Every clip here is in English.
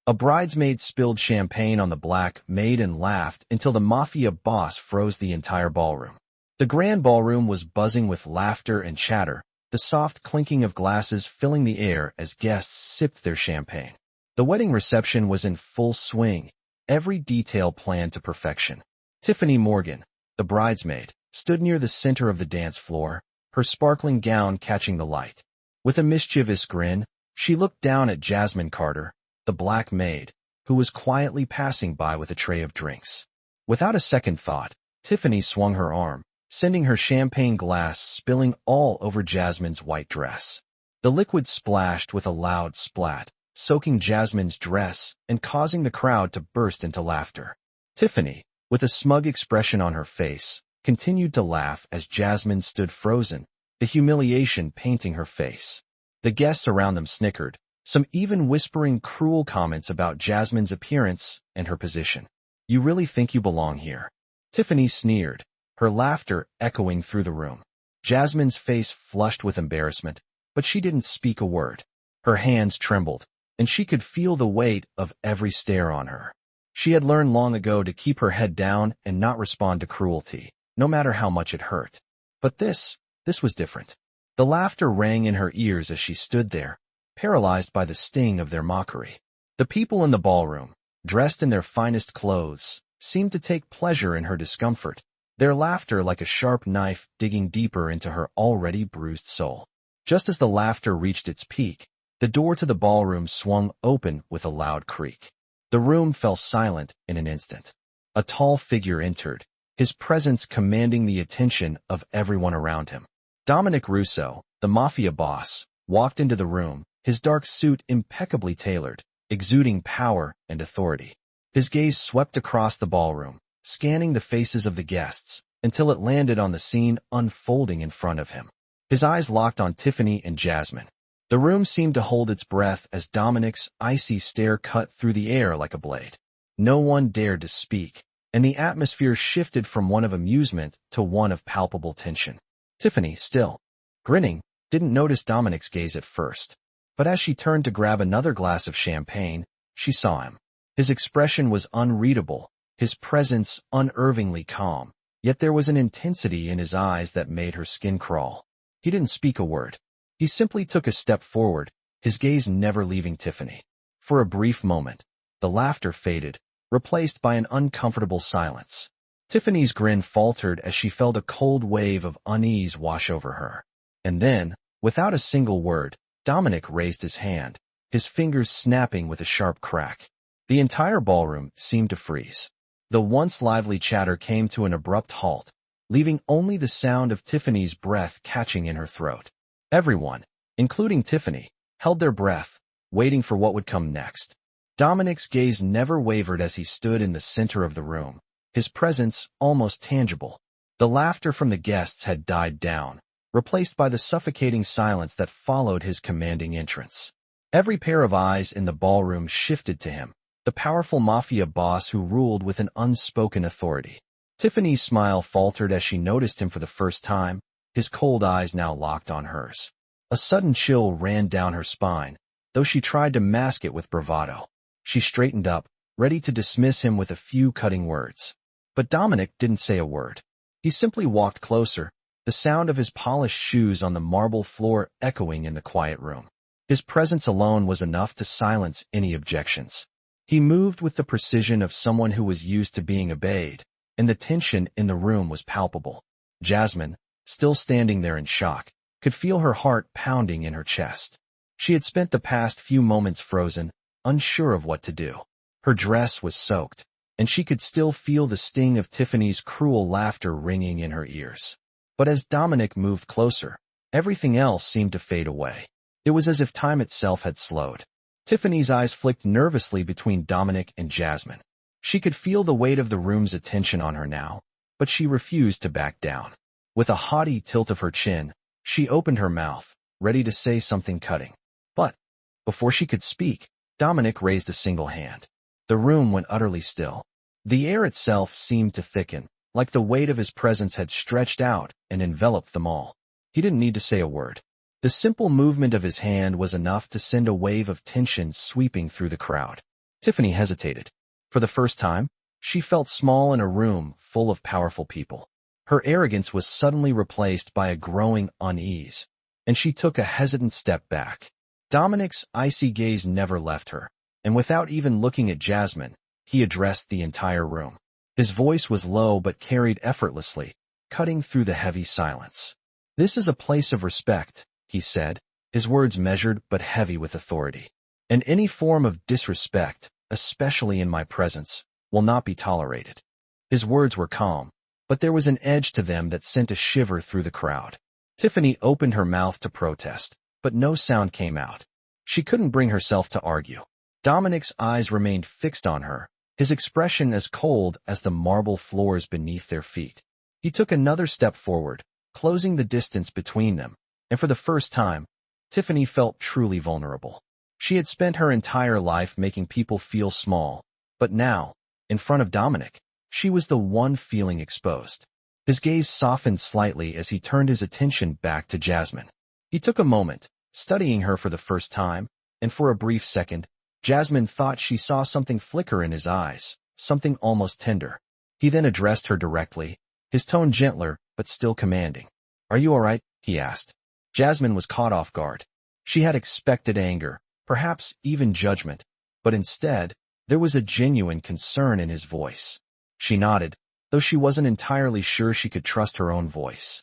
A bridesmaid spilled champagne on the black maid and laughed until the Mafia boss froze the entire ballroom. The grand ballroom was buzzing with laughter and chatter, the soft clinking of glasses filling the air as guests sipped their champagne. The wedding reception was in full swing, every detail planned to perfection. Tiffany Morgan, the bridesmaid, stood near the center of the dance floor, her sparkling gown catching the light. With a mischievous grin, she looked down at Jasmine Carter, the black maid, who was quietly passing by with a tray of drinks. Without a second thought, Tiffany swung her arm, sending her champagne glass spilling all over Jasmine's white dress. The liquid splashed with a loud splat, soaking Jasmine's dress and causing the crowd to burst into laughter. Tiffany, with a smug expression on her face, continued to laugh as Jasmine stood frozen, the humiliation painting her face. The guests around them snickered, some even whispering cruel comments about Jasmine's appearance and her position. "You really think you belong here?" Tiffany sneered, her laughter echoing through the room. Jasmine's face flushed with embarrassment, but she didn't speak a word. Her hands trembled, and she could feel the weight of every stare on her. She had learned long ago to keep her head down and not respond to cruelty, no matter how much it hurt. But this was different. The laughter rang in her ears as she stood there, paralyzed by the sting of their mockery. The people in the ballroom, dressed in their finest clothes, seemed to take pleasure in her discomfort, their laughter like a sharp knife digging deeper into her already bruised soul. Just as the laughter reached its peak, the door to the ballroom swung open with a loud creak. The room fell silent in an instant. A tall figure entered, his presence commanding the attention of everyone around him. Dominic Russo, the Mafia boss, walked into the room, his dark suit impeccably tailored, exuding power and authority. His gaze swept across the ballroom, scanning the faces of the guests, until it landed on the scene unfolding in front of him. His eyes locked on Tiffany and Jasmine. The room seemed to hold its breath as Dominic's icy stare cut through the air like a blade. No one dared to speak, and the atmosphere shifted from one of amusement to one of palpable tension. Tiffany, still grinning, didn't notice Dominic's gaze at first. But as she turned to grab another glass of champagne, she saw him. His expression was unreadable, his presence unervingly calm, yet there was an intensity in his eyes that made her skin crawl. He didn't speak a word. He simply took a step forward, his gaze never leaving Tiffany. For a brief moment, the laughter faded, replaced by an uncomfortable silence. Tiffany's grin faltered as she felt a cold wave of unease wash over her. And then, without a single word, Dominic raised his hand, his fingers snapping with a sharp crack. The entire ballroom seemed to freeze. The once lively chatter came to an abrupt halt, leaving only the sound of Tiffany's breath catching in her throat. Everyone, including Tiffany, held their breath, waiting for what would come next. Dominic's gaze never wavered as he stood in the center of the room, his presence almost tangible. The laughter from the guests had died down, replaced by the suffocating silence that followed his commanding entrance. Every pair of eyes in the ballroom shifted to him, the powerful Mafia boss who ruled with an unspoken authority. Tiffany's smile faltered as she noticed him for the first time, his cold eyes now locked on hers. A sudden chill ran down her spine, though she tried to mask it with bravado. She straightened up, ready to dismiss him with a few cutting words. But Dominic didn't say a word. He simply walked closer, the sound of his polished shoes on the marble floor echoing in the quiet room. His presence alone was enough to silence any objections. He moved with the precision of someone who was used to being obeyed, and the tension in the room was palpable. Jasmine, still standing there in shock, could feel her heart pounding in her chest. She had spent the past few moments frozen, unsure of what to do. Her dress was soaked, and she could still feel the sting of Tiffany's cruel laughter ringing in her ears. But as Dominic moved closer, everything else seemed to fade away. It was as if time itself had slowed. Tiffany's eyes flicked nervously between Dominic and Jasmine. She could feel the weight of the room's attention on her now, but she refused to back down. With a haughty tilt of her chin, she opened her mouth, ready to say something cutting. But, before she could speak, Dominic raised a single hand. The room went utterly still. The air itself seemed to thicken, like the weight of his presence had stretched out and enveloped them all. He didn't need to say a word. The simple movement of his hand was enough to send a wave of tension sweeping through the crowd. Tiffany hesitated. For the first time, she felt small in a room full of powerful people. Her arrogance was suddenly replaced by a growing unease, and she took a hesitant step back. Dominic's icy gaze never left her, and without even looking at Jasmine, he addressed the entire room. His voice was low but carried effortlessly, cutting through the heavy silence. "This is a place of respect," he said, his words measured but heavy with authority. "And any form of disrespect, especially in my presence, will not be tolerated." His words were calm, but there was an edge to them that sent a shiver through the crowd. Tiffany opened her mouth to protest, but no sound came out. She couldn't bring herself to argue. Dominic's eyes remained fixed on her, his expression as cold as the marble floors beneath their feet. He took another step forward, closing the distance between them, and for the first time, Tiffany felt truly vulnerable. She had spent her entire life making people feel small, but now, in front of Dominic, she was the one feeling exposed. His gaze softened slightly as he turned his attention back to Jasmine. He took a moment, studying her for the first time, and for a brief second, Jasmine thought she saw something flicker in his eyes, something almost tender. He then addressed her directly, his tone gentler but still commanding. "Are you all right?" he asked. Jasmine was caught off guard. She had expected anger, perhaps even judgment, but instead, there was a genuine concern in his voice. She nodded, though she wasn't entirely sure she could trust her own voice.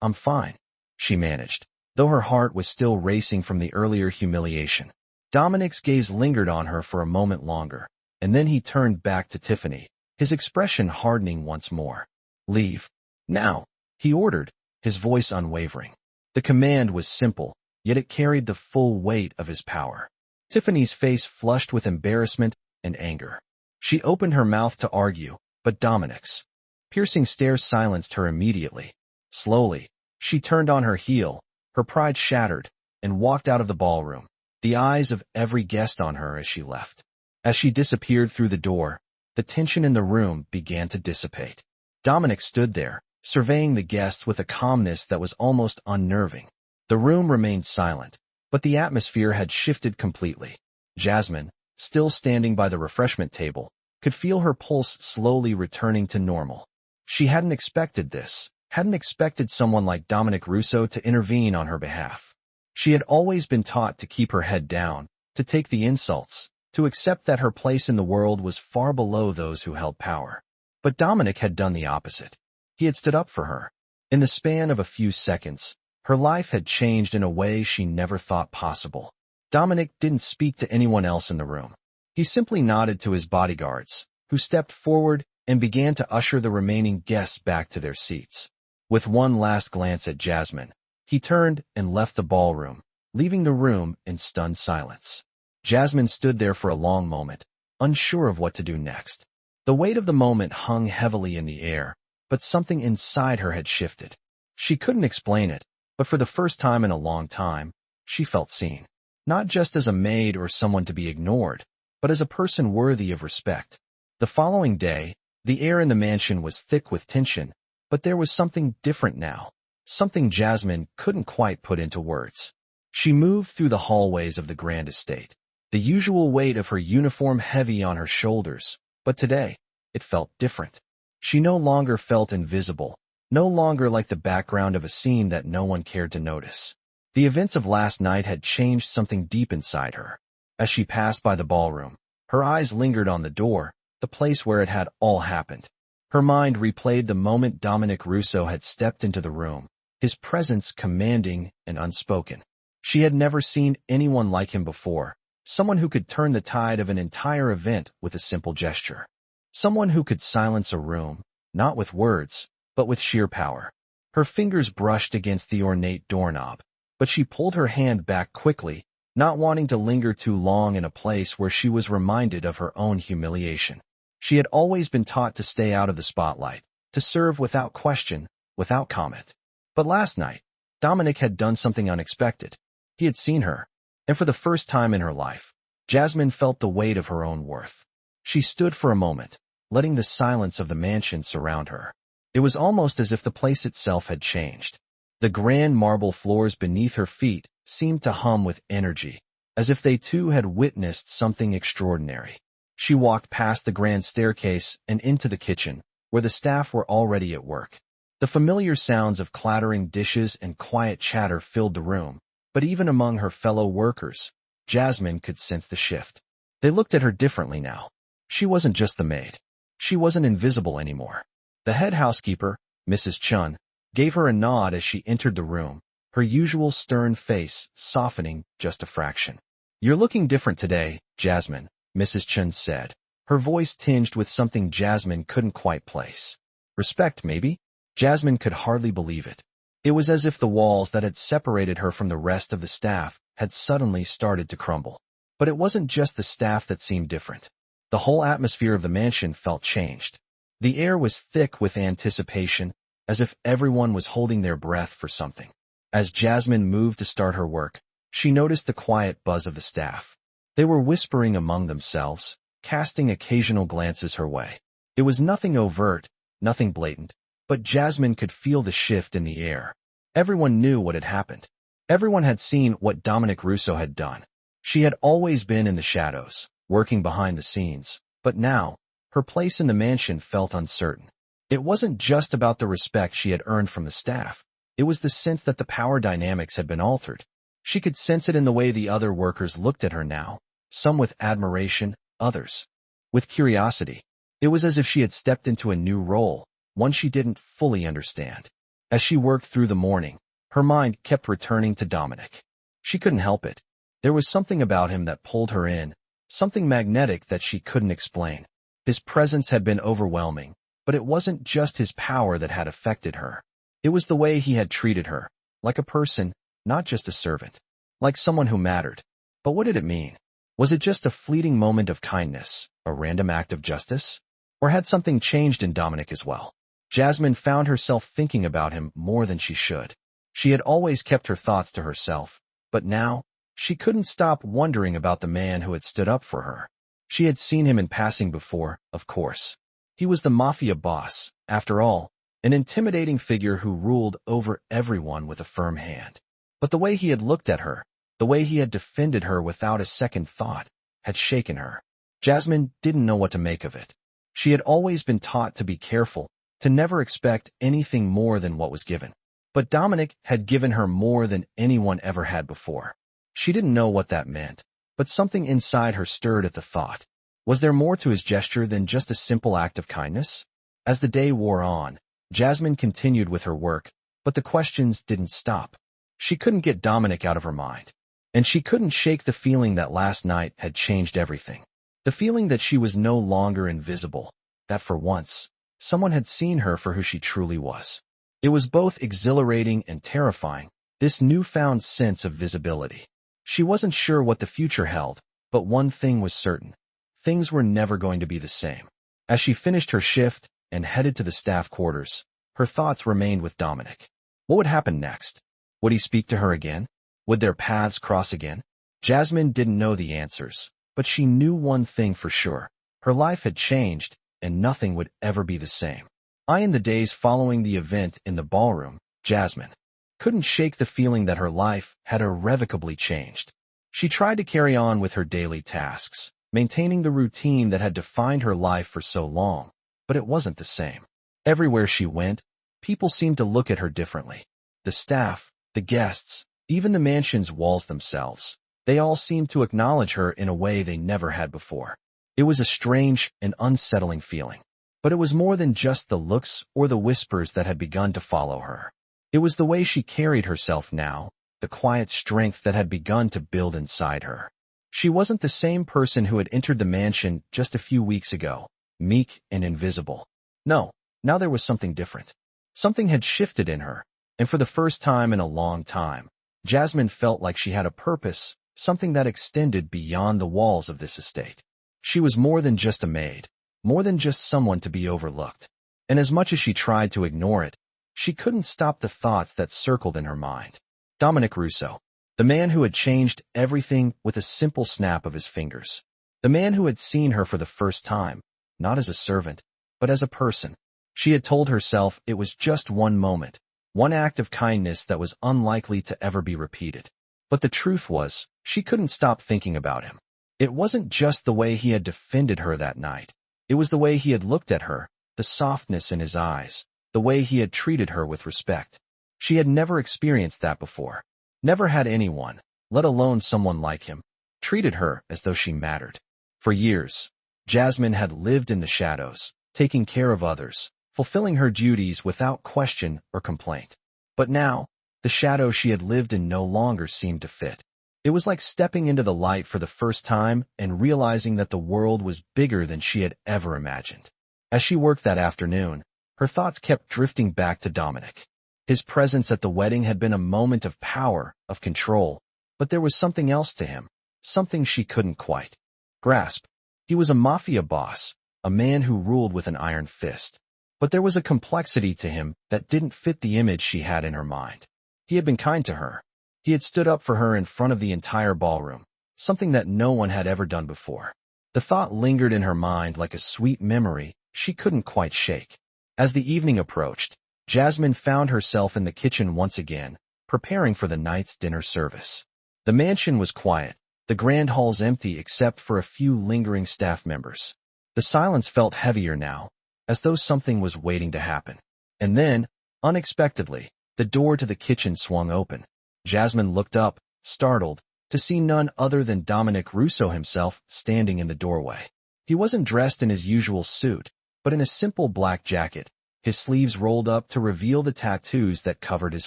I'm fine," she managed, though her heart was still racing from the earlier humiliation. Dominic's gaze lingered on her for a moment longer, and then he turned back to Tiffany, his expression hardening once more. "Leave. Now," he ordered, his voice unwavering. The command was simple, yet it carried the full weight of his power. Tiffany's face flushed with embarrassment and anger. She opened her mouth to argue, but Dominic's piercing stare silenced her immediately. Slowly, she turned on her heel, her pride shattered, and walked out of the ballroom, the eyes of every guest on her as she left. As she disappeared through the door, the tension in the room began to dissipate. Dominic stood there, surveying the guests with a calmness that was almost unnerving. The room remained silent, but the atmosphere had shifted completely. Jasmine, still standing by the refreshment table, could feel her pulse slowly returning to normal. She hadn't expected this, hadn't expected someone like Dominic Russo to intervene on her behalf. She had always been taught to keep her head down, to take the insults, to accept that her place in the world was far below those who held power. But Dominic had done the opposite. He had stood up for her. In the span of a few seconds, her life had changed in a way she never thought possible. Dominic didn't speak to anyone else in the room. He simply nodded to his bodyguards, who stepped forward and began to usher the remaining guests back to their seats. With one last glance at Jasmine, he turned and left the ballroom, leaving the room in stunned silence. Jasmine stood there for a long moment, unsure of what to do next. The weight of the moment hung heavily in the air, but something inside her had shifted. She couldn't explain it, but for the first time in a long time, she felt seen. Not just as a maid or someone to be ignored, but as a person worthy of respect. The following day, the air in the mansion was thick with tension, but there was something different now, something Jasmine couldn't quite put into words. She moved through the hallways of the grand estate, the usual weight of her uniform heavy on her shoulders, but today, it felt different. She no longer felt invisible, no longer like the background of a scene that no one cared to notice. The events of last night had changed something deep inside her. As she passed by the ballroom, her eyes lingered on the door, the place where it had all happened. Her mind replayed the moment Dominic Russo had stepped into the room, his presence commanding and unspoken. She had never seen anyone like him before, someone who could turn the tide of an entire event with a simple gesture. Someone who could silence a room, not with words, but with sheer power. Her fingers brushed against the ornate doorknob, but she pulled her hand back quickly, not wanting to linger too long in a place where she was reminded of her own humiliation. She had always been taught to stay out of the spotlight, to serve without question, without comment. But last night, Dominic had done something unexpected. He had seen her, and for the first time in her life, Jasmine felt the weight of her own worth. She stood for a moment, letting the silence of the mansion surround her. It was almost as if the place itself had changed. The grand marble floors beneath her feet seemed to hum with energy, as if they too had witnessed something extraordinary. She walked past the grand staircase and into the kitchen, where the staff were already at work. The familiar sounds of clattering dishes and quiet chatter filled the room, but even among her fellow workers, Jasmine could sense the shift. They looked at her differently now. She wasn't just the maid. She wasn't invisible anymore. The head housekeeper, Mrs. Chun, gave her a nod as she entered the room, her usual stern face softening just a fraction. "You're looking different today, Jasmine," Mrs. Chun said, her voice tinged with something Jasmine couldn't quite place. Respect, maybe? Jasmine could hardly believe it. It was as if the walls that had separated her from the rest of the staff had suddenly started to crumble. But it wasn't just the staff that seemed different. The whole atmosphere of the mansion felt changed. The air was thick with anticipation, as if everyone was holding their breath for something. As Jasmine moved to start her work, she noticed the quiet buzz of the staff. They were whispering among themselves, casting occasional glances her way. It was nothing overt, nothing blatant, but Jasmine could feel the shift in the air. Everyone knew what had happened. Everyone had seen what Dominic Russo had done. She had always been in the shadows, working behind the scenes, but now, her place in the mansion felt uncertain. It wasn't just about the respect she had earned from the staff. It was the sense that the power dynamics had been altered. She could sense it in the way the other workers looked at her now, some with admiration, others with curiosity. It was as if she had stepped into a new role, one she didn't fully understand. As she worked through the morning, her mind kept returning to Dominic. She couldn't help it. There was something about him that pulled her in, something magnetic that she couldn't explain. His presence had been overwhelming, but it wasn't just his power that had affected her. It was the way he had treated her, like a person, not just a servant, like someone who mattered. But what did it mean? Was it just a fleeting moment of kindness, a random act of justice? Or had something changed in Dominic as well? Jasmine found herself thinking about him more than she should. She had always kept her thoughts to herself, but now, she couldn't stop wondering about the man who had stood up for her. She had seen him in passing before, of course. He was the Mafia boss, after all, an intimidating figure who ruled over everyone with a firm hand. But the way he had looked at her, the way he had defended her without a second thought, had shaken her. Jasmine didn't know what to make of it. She had always been taught to be careful, to never expect anything more than what was given. But Dominic had given her more than anyone ever had before. She didn't know what that meant, but something inside her stirred at the thought. Was there more to his gesture than just a simple act of kindness? As the day wore on, Jasmine continued with her work, but the questions didn't stop. She couldn't get Dominic out of her mind. And she couldn't shake the feeling that last night had changed everything. The feeling that she was no longer invisible, that for once, someone had seen her for who she truly was. It was both exhilarating and terrifying, this newfound sense of visibility. She wasn't sure what the future held, but one thing was certain. Things were never going to be the same. As she finished her shift and headed to the staff quarters, her thoughts remained with Dominic. What would happen next? Would he speak to her again? Would their paths cross again? Jasmine didn't know the answers, but she knew one thing for sure. Her life had changed, and nothing would ever be the same. In the days following the event in the ballroom, Jasmine couldn't shake the feeling that her life had irrevocably changed. She tried to carry on with her daily tasks, maintaining the routine that had defined her life for so long, but it wasn't the same. Everywhere she went, people seemed to look at her differently. The staff, the guests, even the mansion's walls themselves, they all seemed to acknowledge her in a way they never had before. It was a strange and unsettling feeling. But it was more than just the looks or the whispers that had begun to follow her. It was the way she carried herself now, the quiet strength that had begun to build inside her. She wasn't the same person who had entered the mansion just a few weeks ago, meek and invisible. No, now there was something different. Something had shifted in her, and for the first time in a long time, Jasmine felt like she had a purpose, something that extended beyond the walls of this estate. She was more than just a maid. More than just someone to be overlooked. And as much as she tried to ignore it, she couldn't stop the thoughts that circled in her mind. Dominic Russo, the man who had changed everything with a simple snap of his fingers. The man who had seen her for the first time, not as a servant, but as a person. She had told herself it was just one moment, one act of kindness that was unlikely to ever be repeated. But the truth was, She couldn't stop thinking about him. It wasn't just the way he had defended her that night. It was the way he had looked at her, the softness in his eyes, the way he had treated her with respect. She had never experienced that before. Never had anyone, let alone someone like him, treated her as though she mattered. For years, Jasmine had lived in the shadows, taking care of others, fulfilling her duties without question or complaint. But now, the shadow she had lived in no longer seemed to fit. It was like stepping into the light for the first time and realizing that the world was bigger than she had ever imagined. As she worked that afternoon, her thoughts kept drifting back to Dominic. His presence at the wedding had been a moment of power, of control, but there was something else to him, something she couldn't quite grasp. He was a mafia boss, a man who ruled with an iron fist. But there was a complexity to him that didn't fit the image she had in her mind. He had been kind to her. He had stood up for her in front of the entire ballroom, something that no one had ever done before. The thought lingered in her mind like a sweet memory she couldn't quite shake. As the evening approached, Jasmine found herself in the kitchen once again, preparing for the night's dinner service. The mansion was quiet, the grand halls empty except for a few lingering staff members. The silence felt heavier now, as though something was waiting to happen. And then, unexpectedly, the door to the kitchen swung open. Jasmine looked up, startled, to see none other than Dominic Russo himself standing in the doorway. He wasn't dressed in his usual suit, but in a simple black jacket, his sleeves rolled up to reveal the tattoos that covered his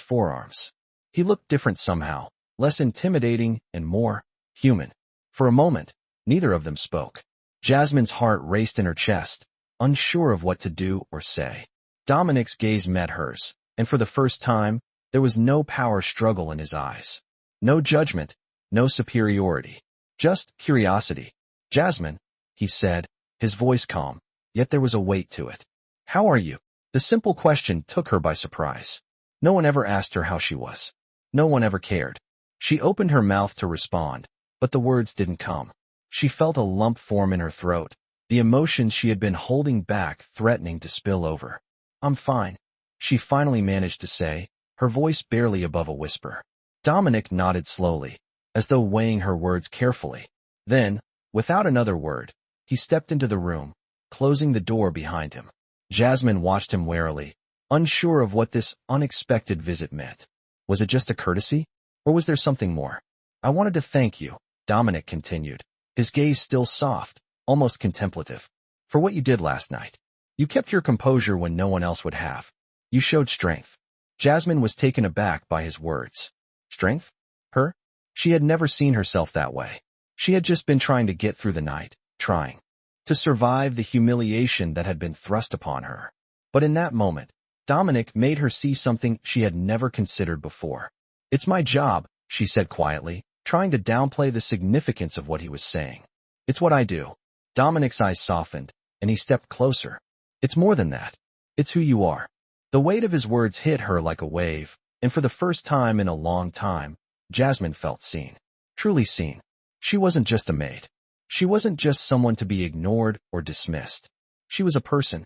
forearms. He looked different somehow, less intimidating and more human. For a moment, neither of them spoke. Jasmine's heart raced in her chest, unsure of what to do or say. Dominic's gaze met hers, and for the first time, there was no power struggle in his eyes. No judgment, no superiority. Just curiosity. "Jasmine," he said, his voice calm, yet there was a weight to it. "How are you?" The simple question took her by surprise. No one ever asked her how she was. No one ever cared. She opened her mouth to respond, but the words didn't come. She felt a lump form in her throat, the emotions she had been holding back threatening to spill over. "I'm fine," she finally managed to say, her voice barely above a whisper. Dominic nodded slowly, as though weighing her words carefully. Then, without another word, he stepped into the room, closing the door behind him. Jasmine watched him warily, unsure of what this unexpected visit meant. Was it just a courtesy, or was there something more? "I wanted to thank you," Dominic continued, his gaze still soft, almost contemplative, "for what you did last night. You kept your composure when no one else would have. You showed strength." Jasmine was taken aback by his words. Strength? Her? She had never seen herself that way. She had just been trying to get through the night, trying to survive the humiliation that had been thrust upon her. But in that moment, Dominic made her see something she had never considered before. "It's my job," she said quietly, trying to downplay the significance of what he was saying. "It's what I do." Dominic's eyes softened, and he stepped closer. "It's more than that. It's who you are." The weight of his words hit her like a wave, and for the first time in a long time, Jasmine felt seen. Truly seen. She wasn't just a maid. She wasn't just someone to be ignored or dismissed. She was a person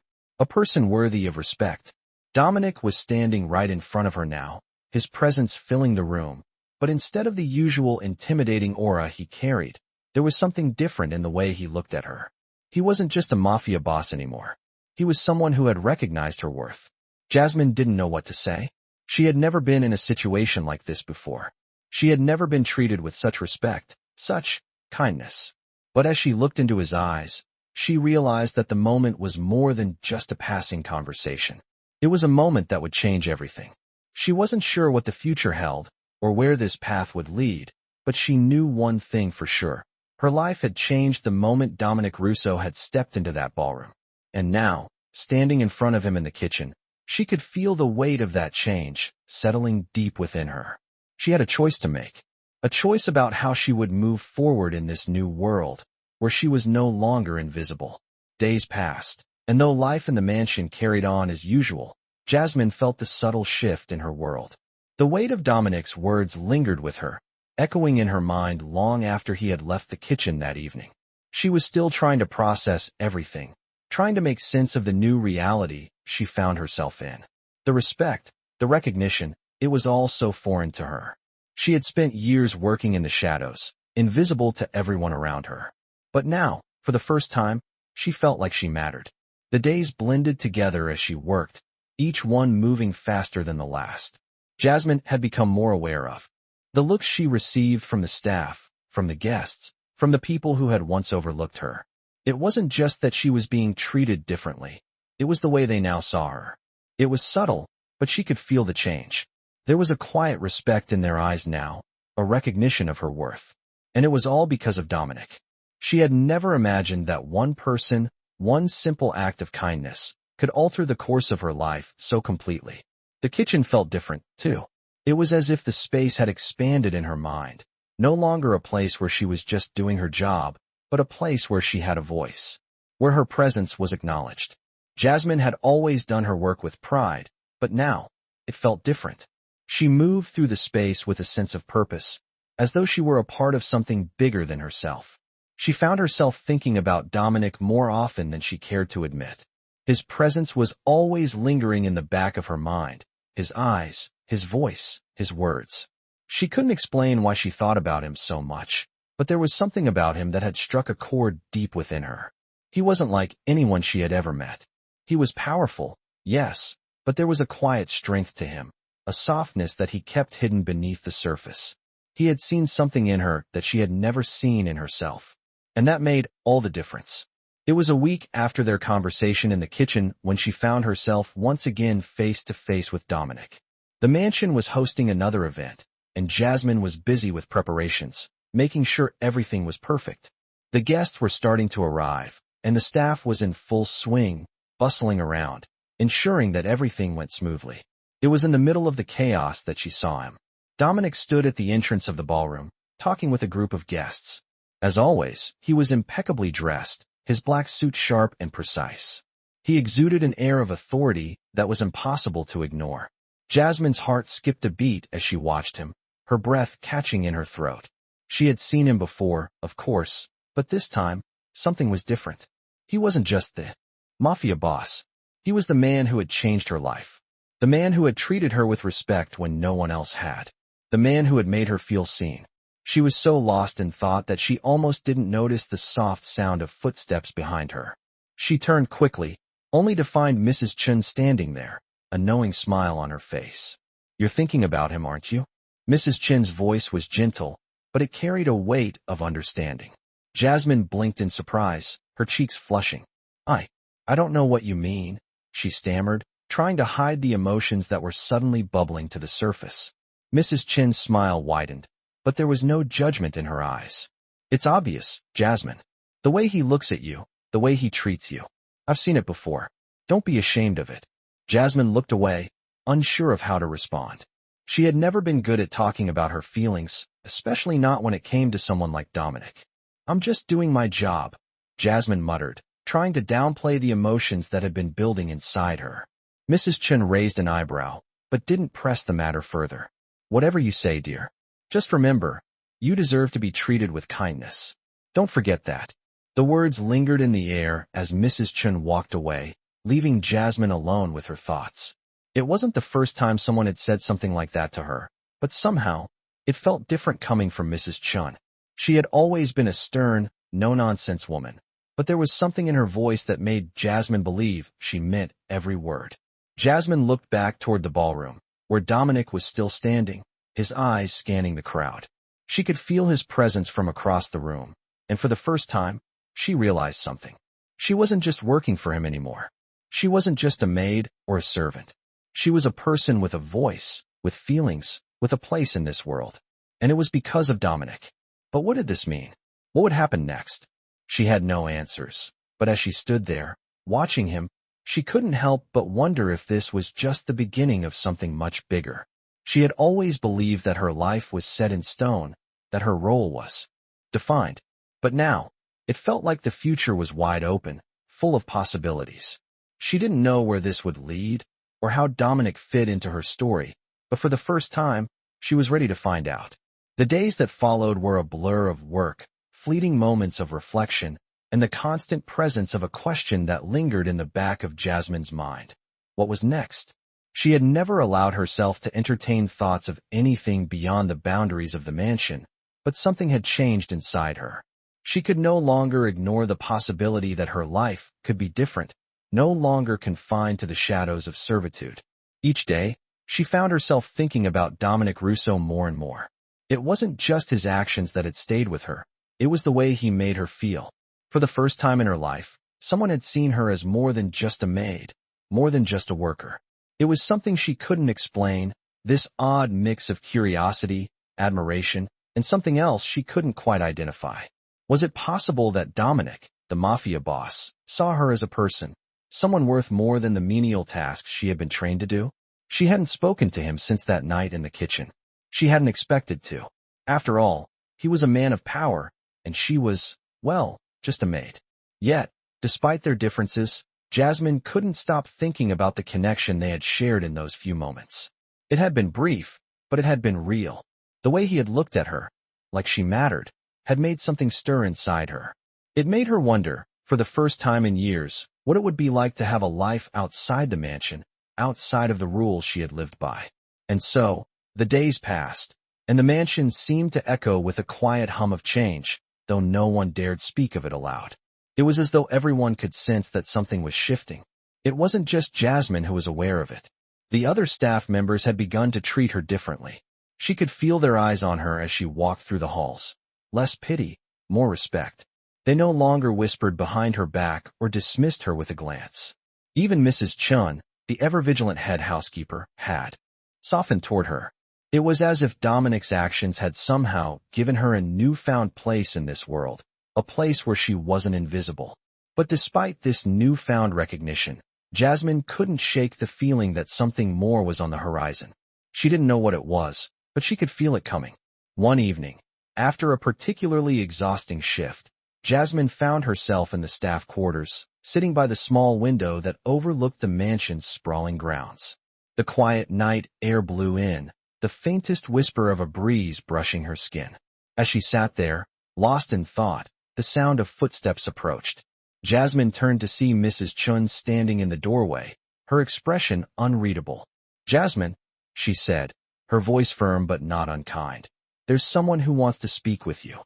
worthy of respect. Dominic was standing right in front of her now, his presence filling the room, but instead of the usual intimidating aura he carried, there was something different in the way he looked at her. He wasn't just a mafia boss anymore. He was someone who had recognized her worth. Jasmine didn't know what to say. She had never been in a situation like this before. She had never been treated with such respect, such kindness. But as she looked into his eyes, she realized that the moment was more than just a passing conversation. It was a moment that would change everything. She wasn't sure what the future held, or where this path would lead, but she knew one thing for sure. Her life had changed the moment Dominic Russo had stepped into that ballroom. And now, standing in front of him in the kitchen, she could feel the weight of that change settling deep within her. She had a choice to make. A choice about how she would move forward in this new world, where she was no longer invisible. Days passed, and though life in the mansion carried on as usual, Jasmine felt the subtle shift in her world. The weight of Dominic's words lingered with her, echoing in her mind long after he had left the kitchen that evening. She was still trying to process everything, trying to make sense of the new reality she found herself in. The respect, the recognition, it was all so foreign to her. She had spent years working in the shadows, invisible to everyone around her. But now, for the first time, she felt like she mattered. The days blended together as she worked, each one moving faster than the last. Jasmine had become more aware of the looks she received from the staff, from the guests, from the people who had once overlooked her. It wasn't just that she was being treated differently. It was the way they now saw her. It was subtle, but she could feel the change. There was a quiet respect in their eyes now, a recognition of her worth. And it was all because of Dominic. She had never imagined that one person, one simple act of kindness, could alter the course of her life so completely. The kitchen felt different, too. It was as if the space had expanded in her mind, no longer a place where she was just doing her job, but a place where she had a voice, where her presence was acknowledged. Jasmine had always done her work with pride, but now, it felt different. She moved through the space with a sense of purpose, as though she were a part of something bigger than herself. She found herself thinking about Dominic more often than she cared to admit. His presence was always lingering in the back of her mind, his eyes, his voice, his words. She couldn't explain why she thought about him so much, but there was something about him that had struck a chord deep within her. He wasn't like anyone she had ever met. He was powerful, yes, but there was a quiet strength to him, a softness that he kept hidden beneath the surface. He had seen something in her that she had never seen in herself, and that made all the difference. It was a week after their conversation in the kitchen when she found herself once again face to face with Dominic. The mansion was hosting another event, and Jasmine was busy with preparations, making sure everything was perfect. The guests were starting to arrive, and the staff was in full swing, bustling around, ensuring that everything went smoothly. It was in the middle of the chaos that she saw him. Dominic stood at the entrance of the ballroom, talking with a group of guests. As always, he was impeccably dressed, his black suit sharp and precise. He exuded an air of authority that was impossible to ignore. Jasmine's heart skipped a beat as she watched him, her breath catching in her throat. She had seen him before, of course, but this time, something was different. He wasn't just the Mafia boss. He was the man who had changed her life. The man who had treated her with respect when no one else had. The man who had made her feel seen. She was so lost in thought that she almost didn't notice the soft sound of footsteps behind her. She turned quickly, only to find Mrs. Chun standing there, a knowing smile on her face. "You're thinking about him, aren't you?" Mrs. Chin's voice was gentle, but it carried a weight of understanding. Jasmine blinked in surprise, her cheeks flushing. I don't know what you mean," she stammered, trying to hide the emotions that were suddenly bubbling to the surface. Mrs. Chin's smile widened, but there was no judgment in her eyes. "It's obvious, Jasmine. The way he looks at you, the way he treats you. I've seen it before. Don't be ashamed of it." Jasmine looked away, unsure of how to respond. She had never been good at talking about her feelings, especially not when it came to someone like Dominic. "I'm just doing my job," Jasmine muttered, trying to downplay the emotions that had been building inside her. Mrs. Chun raised an eyebrow, but didn't press the matter further. "Whatever you say, dear. Just remember, you deserve to be treated with kindness. Don't forget that." The words lingered in the air as Mrs. Chun walked away, leaving Jasmine alone with her thoughts. It wasn't the first time someone had said something like that to her, but somehow, it felt different coming from Mrs. Chun. She had always been a stern, no-nonsense woman, but there was something in her voice that made Jasmine believe she meant every word. Jasmine looked back toward the ballroom, where Dominic was still standing, his eyes scanning the crowd. She could feel his presence from across the room, and for the first time, she realized something. She wasn't just working for him anymore. She wasn't just a maid or a servant. She was a person with a voice, with feelings, with a place in this world. And it was because of Dominic. But what did this mean? What would happen next? She had no answers, but as she stood there, watching him, she couldn't help but wonder if this was just the beginning of something much bigger. She had always believed that her life was set in stone, that her role was defined. But now, it felt like the future was wide open, full of possibilities. She didn't know where this would lead, or how Dominic fit into her story, but for the first time, she was ready to find out. The days that followed were a blur of work, fleeting moments of reflection, and the constant presence of a question that lingered in the back of Jasmine's mind. What was next? She had never allowed herself to entertain thoughts of anything beyond the boundaries of the mansion, but something had changed inside her. She could no longer ignore the possibility that her life could be different, no longer confined to the shadows of servitude. Each day, she found herself thinking about Dominic Russo more and more. It wasn't just his actions that had stayed with her. It was the way he made her feel. For the first time in her life, someone had seen her as more than just a maid, more than just a worker. It was something she couldn't explain, this odd mix of curiosity, admiration, and something else she couldn't quite identify. Was it possible that Dominic, the Mafia boss, saw her as a person, someone worth more than the menial tasks she had been trained to do? She hadn't spoken to him since that night in the kitchen. She hadn't expected to. After all, he was a man of power, and she was, well, just a maid. Yet, despite their differences, Jasmine couldn't stop thinking about the connection they had shared in those few moments. It had been brief, but it had been real. The way he had looked at her, like she mattered, had made something stir inside her. It made her wonder, for the first time in years, what it would be like to have a life outside the mansion, outside of the rules she had lived by. And so, the days passed, and the mansion seemed to echo with a quiet hum of change, though no one dared speak of it aloud. It was as though everyone could sense that something was shifting. It wasn't just Jasmine who was aware of it. The other staff members had begun to treat her differently. She could feel their eyes on her as she walked through the halls. Less pity, more respect. They no longer whispered behind her back or dismissed her with a glance. Even Mrs. Chun, the ever-vigilant head housekeeper, had softened toward her. It was as if Dominic's actions had somehow given her a newfound place in this world, a place where she wasn't invisible. But despite this newfound recognition, Jasmine couldn't shake the feeling that something more was on the horizon. She didn't know what it was, but she could feel it coming. One evening, after a particularly exhausting shift, Jasmine found herself in the staff quarters, sitting by the small window that overlooked the mansion's sprawling grounds. The quiet night air blew in, the faintest whisper of a breeze brushing her skin. As she sat there, lost in thought, the sound of footsteps approached. Jasmine turned to see Mrs. Chun standing in the doorway, her expression unreadable. "Jasmine," she said, her voice firm but not unkind. "There's someone who wants to speak with you."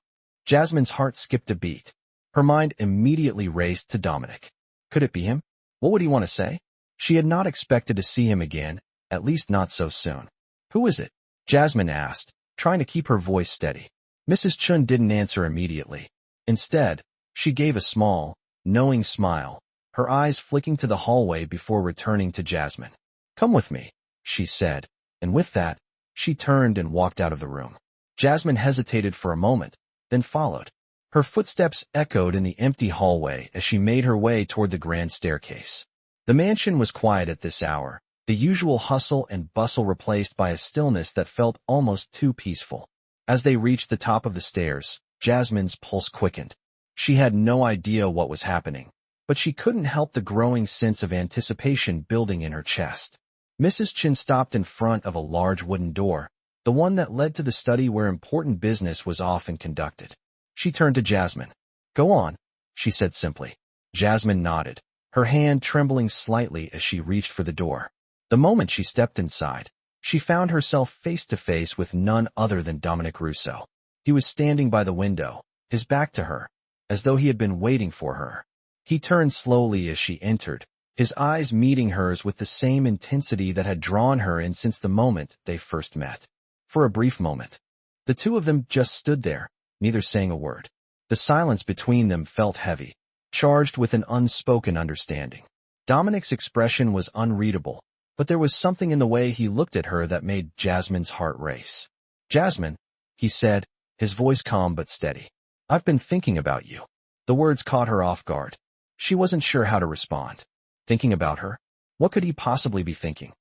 Jasmine's heart skipped a beat. Her mind immediately raced to Dominic. Could it be him? What would he want to say? She had not expected to see him again, at least not so soon. "Who is it?" Jasmine asked, trying to keep her voice steady. Mrs. Chun didn't answer immediately. Instead, she gave a small, knowing smile, her eyes flicking to the hallway before returning to Jasmine. "Come with me," she said, and with that, she turned and walked out of the room. Jasmine hesitated for a moment, then followed. Her footsteps echoed in the empty hallway as she made her way toward the grand staircase. The mansion was quiet at this hour, the usual hustle and bustle replaced by a stillness that felt almost too peaceful. As they reached the top of the stairs, Jasmine's pulse quickened. She had no idea what was happening, but she couldn't help the growing sense of anticipation building in her chest. Mrs. Chin stopped in front of a large wooden door, the one that led to the study where important business was often conducted. She turned to Jasmine. "Go on," she said simply. Jasmine nodded, her hand trembling slightly as she reached for the door. The moment she stepped inside, she found herself face to face with none other than Dominic Russo. He was standing by the window, his back to her, as though he had been waiting for her. He turned slowly as she entered, his eyes meeting hers with the same intensity that had drawn her in since the moment they first met. For a brief moment, the two of them just stood there, neither saying a word. The silence between them felt heavy, charged with an unspoken understanding. Dominic's expression was unreadable, but there was something in the way he looked at her that made Jasmine's heart race. "Jasmine," he said, his voice calm but steady. "I've been thinking about you." The words caught her off guard. She wasn't sure how to respond. Thinking about her? What could he possibly be thinking?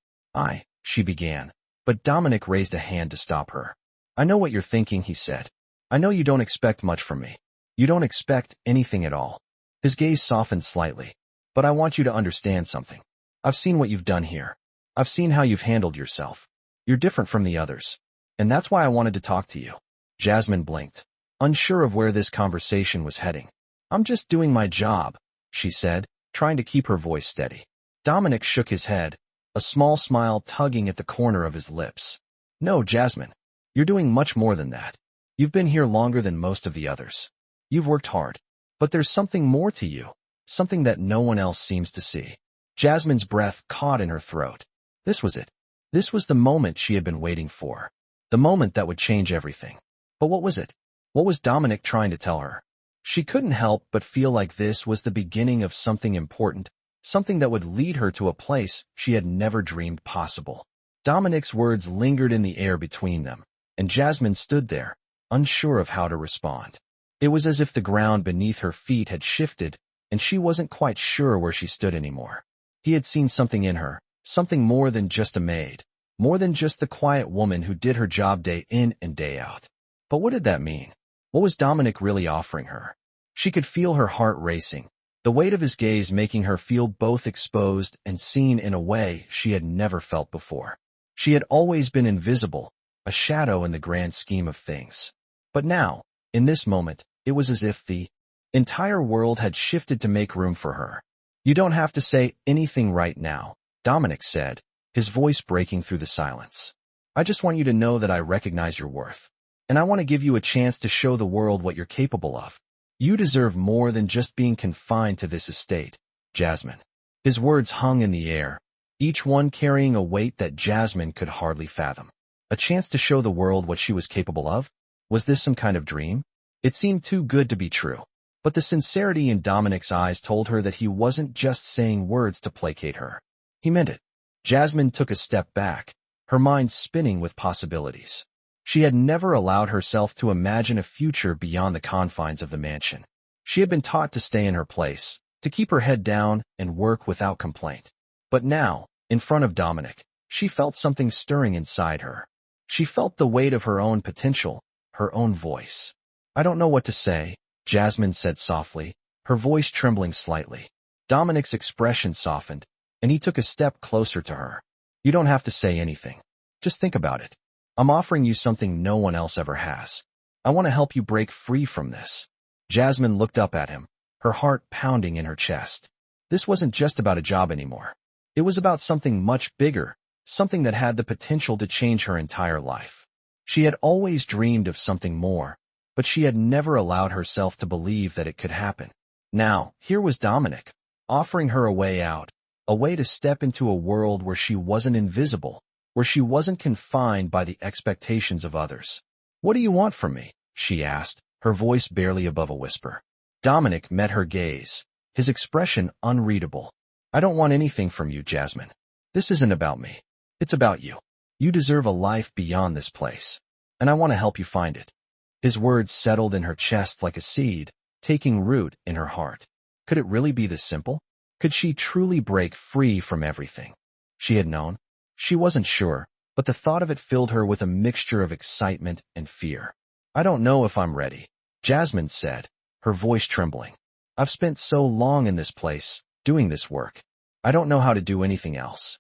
She began, but Dominic raised a hand to stop her. "I know what you're thinking," he said. "I know you don't expect much from me. You don't expect anything at all." His gaze softened slightly. "But I want you to understand something. I've seen what you've done here. I've seen how you've handled yourself. You're different from the others. And that's why I wanted to talk to you." Jasmine blinked, unsure of where this conversation was heading. "I'm just doing my job," she said, trying to keep her voice steady. Dominic shook his head, a small smile tugging at the corner of his lips. "No, Jasmine. You're doing much more than that. You've been here longer than most of the others. You've worked hard. But there's something more to you, something that no one else seems to see. Jasmine's breath caught in her throat. This was it. This was the moment she had been waiting for. The moment that would change everything. But what was it? What was Dominic trying to tell her? She couldn't help but feel like this was the beginning of something important, something that would lead her to a place she had never dreamed possible. Dominic's words lingered in the air between them, and Jasmine stood there, unsure of how to respond. It was as if the ground beneath her feet had shifted, and she wasn't quite sure where she stood anymore. He had seen something in her, something more than just a maid, more than just the quiet woman who did her job day in and day out. But what did that mean? What was Dominic really offering her? She could feel her heart racing, the weight of his gaze making her feel both exposed and seen in a way she had never felt before. She had always been invisible, a shadow in the grand scheme of things. But now, in this moment, it was as if the entire world had shifted to make room for her. You don't have to say anything right now, Dominic said, his voice breaking through the silence. I just want you to know that I recognize your worth. And I want to give you a chance to show the world what you're capable of. You deserve more than just being confined to this estate, Jasmine. His words hung in the air, each one carrying a weight that Jasmine could hardly fathom. A chance to show the world what she was capable of? Was this some kind of dream? It seemed too good to be true. But the sincerity in Dominic's eyes told her that he wasn't just saying words to placate her. He meant it. Jasmine took a step back, her mind spinning with possibilities. She had never allowed herself to imagine a future beyond the confines of the mansion. She had been taught to stay in her place, to keep her head down and work without complaint. But now, in front of Dominic, she felt something stirring inside her. She felt the weight of her own potential, her own voice. I don't know what to say, Jasmine said softly, her voice trembling slightly. Dominic's expression softened, and he took a step closer to her. You don't have to say anything. Just think about it. I'm offering you something no one else ever has. I want to help you break free from this. Jasmine looked up at him, her heart pounding in her chest. This wasn't just about a job anymore. It was about something much bigger, something that had the potential to change her entire life. She had always dreamed of something more, but she had never allowed herself to believe that it could happen. Now, here was Dominic, offering her a way out, a way to step into a world where she wasn't invisible, where she wasn't confined by the expectations of others. What do you want from me? She asked, her voice barely above a whisper. Dominic met her gaze, his expression unreadable. I don't want anything from you, Jasmine. This isn't about me. It's about you. You deserve a life beyond this place, and I want to help you find it. His words settled in her chest like a seed, taking root in her heart. Could it really be this simple? Could she truly break free from everything she had known? She wasn't sure, but the thought of it filled her with a mixture of excitement and fear. I don't know if I'm ready, Jasmine said, her voice trembling. I've spent so long in this place, doing this work. I don't know how to do anything else.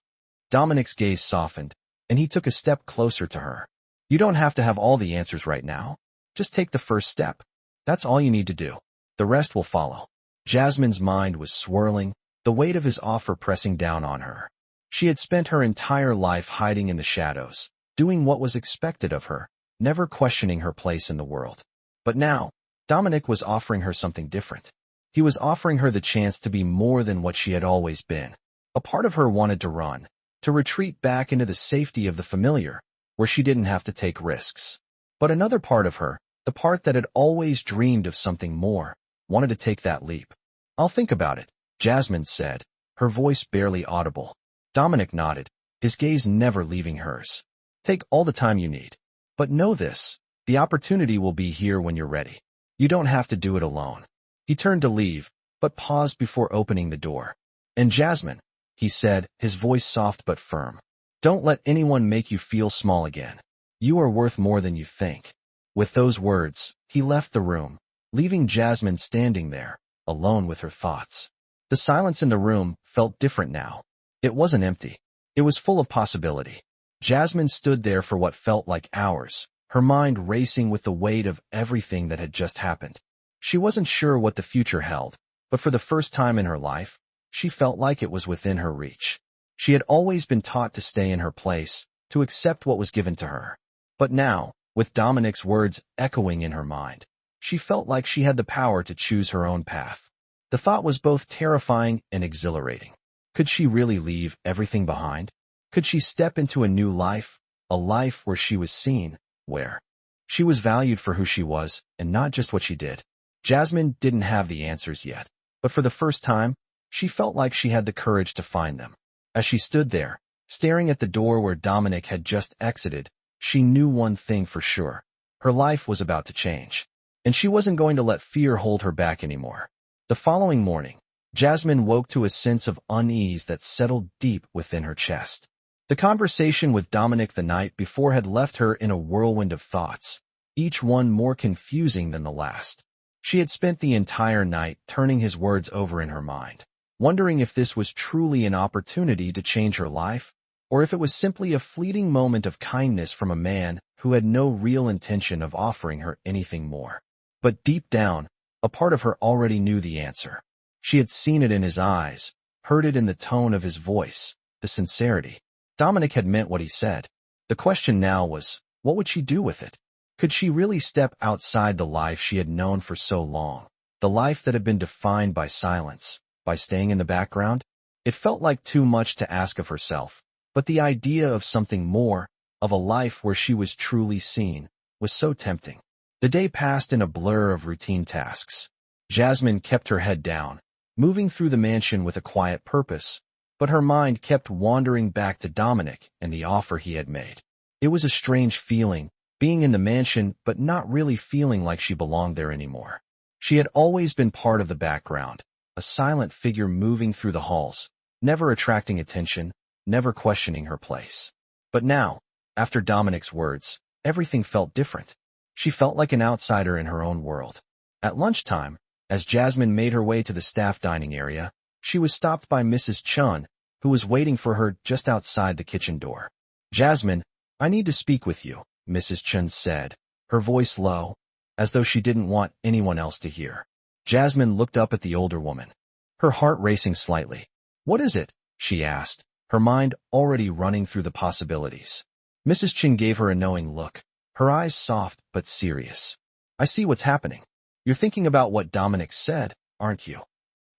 Dominic's gaze softened, and he took a step closer to her. You don't have to have all the answers right now. Just take the first step. That's all you need to do. The rest will follow. Jasmine's mind was swirling, the weight of his offer pressing down on her. She had spent her entire life hiding in the shadows, doing what was expected of her, never questioning her place in the world. But now, Dominic was offering her something different. He was offering her the chance to be more than what she had always been. A part of her wanted to run, to retreat back into the safety of the familiar, where she didn't have to take risks. But another part of her, the part that had always dreamed of something more, wanted to take that leap. I'll think about it, Jasmine said, her voice barely audible. Dominic nodded, his gaze never leaving hers. Take all the time you need. But know this, the opportunity will be here when you're ready. You don't have to do it alone. He turned to leave, but paused before opening the door. And Jasmine, he said, his voice soft but firm. Don't let anyone make you feel small again. You are worth more than you think. With those words, he left the room, leaving Jasmine standing there, alone with her thoughts. The silence in the room felt different now. It wasn't empty. It was full of possibility. Jasmine stood there for what felt like hours, her mind racing with the weight of everything that had just happened. She wasn't sure what the future held, but for the first time in her life, she felt like it was within her reach. She had always been taught to stay in her place, to accept what was given to her. But now, with Dominic's words echoing in her mind. She felt like she had the power to choose her own path. The thought was both terrifying and exhilarating. Could she really leave everything behind? Could she step into a new life, a life where she was seen, where she was valued for who she was and not just what she did? Jasmine didn't have the answers yet, but for the first time, she felt like she had the courage to find them. As she stood there, staring at the door where Dominic had just exited, she knew one thing for sure. Her life was about to change, and she wasn't going to let fear hold her back anymore. The following morning, Jasmine woke to a sense of unease that settled deep within her chest. The conversation with Dominic the night before had left her in a whirlwind of thoughts, each one more confusing than the last. She had spent the entire night turning his words over in her mind, wondering if this was truly an opportunity to change her life, or if it was simply a fleeting moment of kindness from a man who had no real intention of offering her anything more. But deep down, a part of her already knew the answer. She had seen it in his eyes, heard it in the tone of his voice, the sincerity. Dominic had meant what he said. The question now was, what would she do with it? Could she really step outside the life she had known for so long, the life that had been defined by silence, by staying in the background? It felt like too much to ask of herself, but the idea of something more, of a life where she was truly seen, was so tempting. The day passed in a blur of routine tasks. Jasmine kept her head down, moving through the mansion with a quiet purpose, but her mind kept wandering back to Dominic and the offer he had made. It was a strange feeling, being in the mansion but not really feeling like she belonged there anymore. She had always been part of the background, a silent figure moving through the halls, never attracting attention, never questioning her place. But now, after Dominic's words, everything felt different. She felt like an outsider in her own world. At lunchtime, as Jasmine made her way to the staff dining area, she was stopped by Mrs. Chun, who was waiting for her just outside the kitchen door. "Jasmine, I need to speak with you," Mrs. Chun said, her voice low, as though she didn't want anyone else to hear. Jasmine looked up at the older woman, her heart racing slightly. "What is it?" she asked, her mind already running through the possibilities. Mrs. Chun gave her a knowing look, her eyes soft but serious. "I see what's happening. You're thinking about what Dominic said, aren't you?"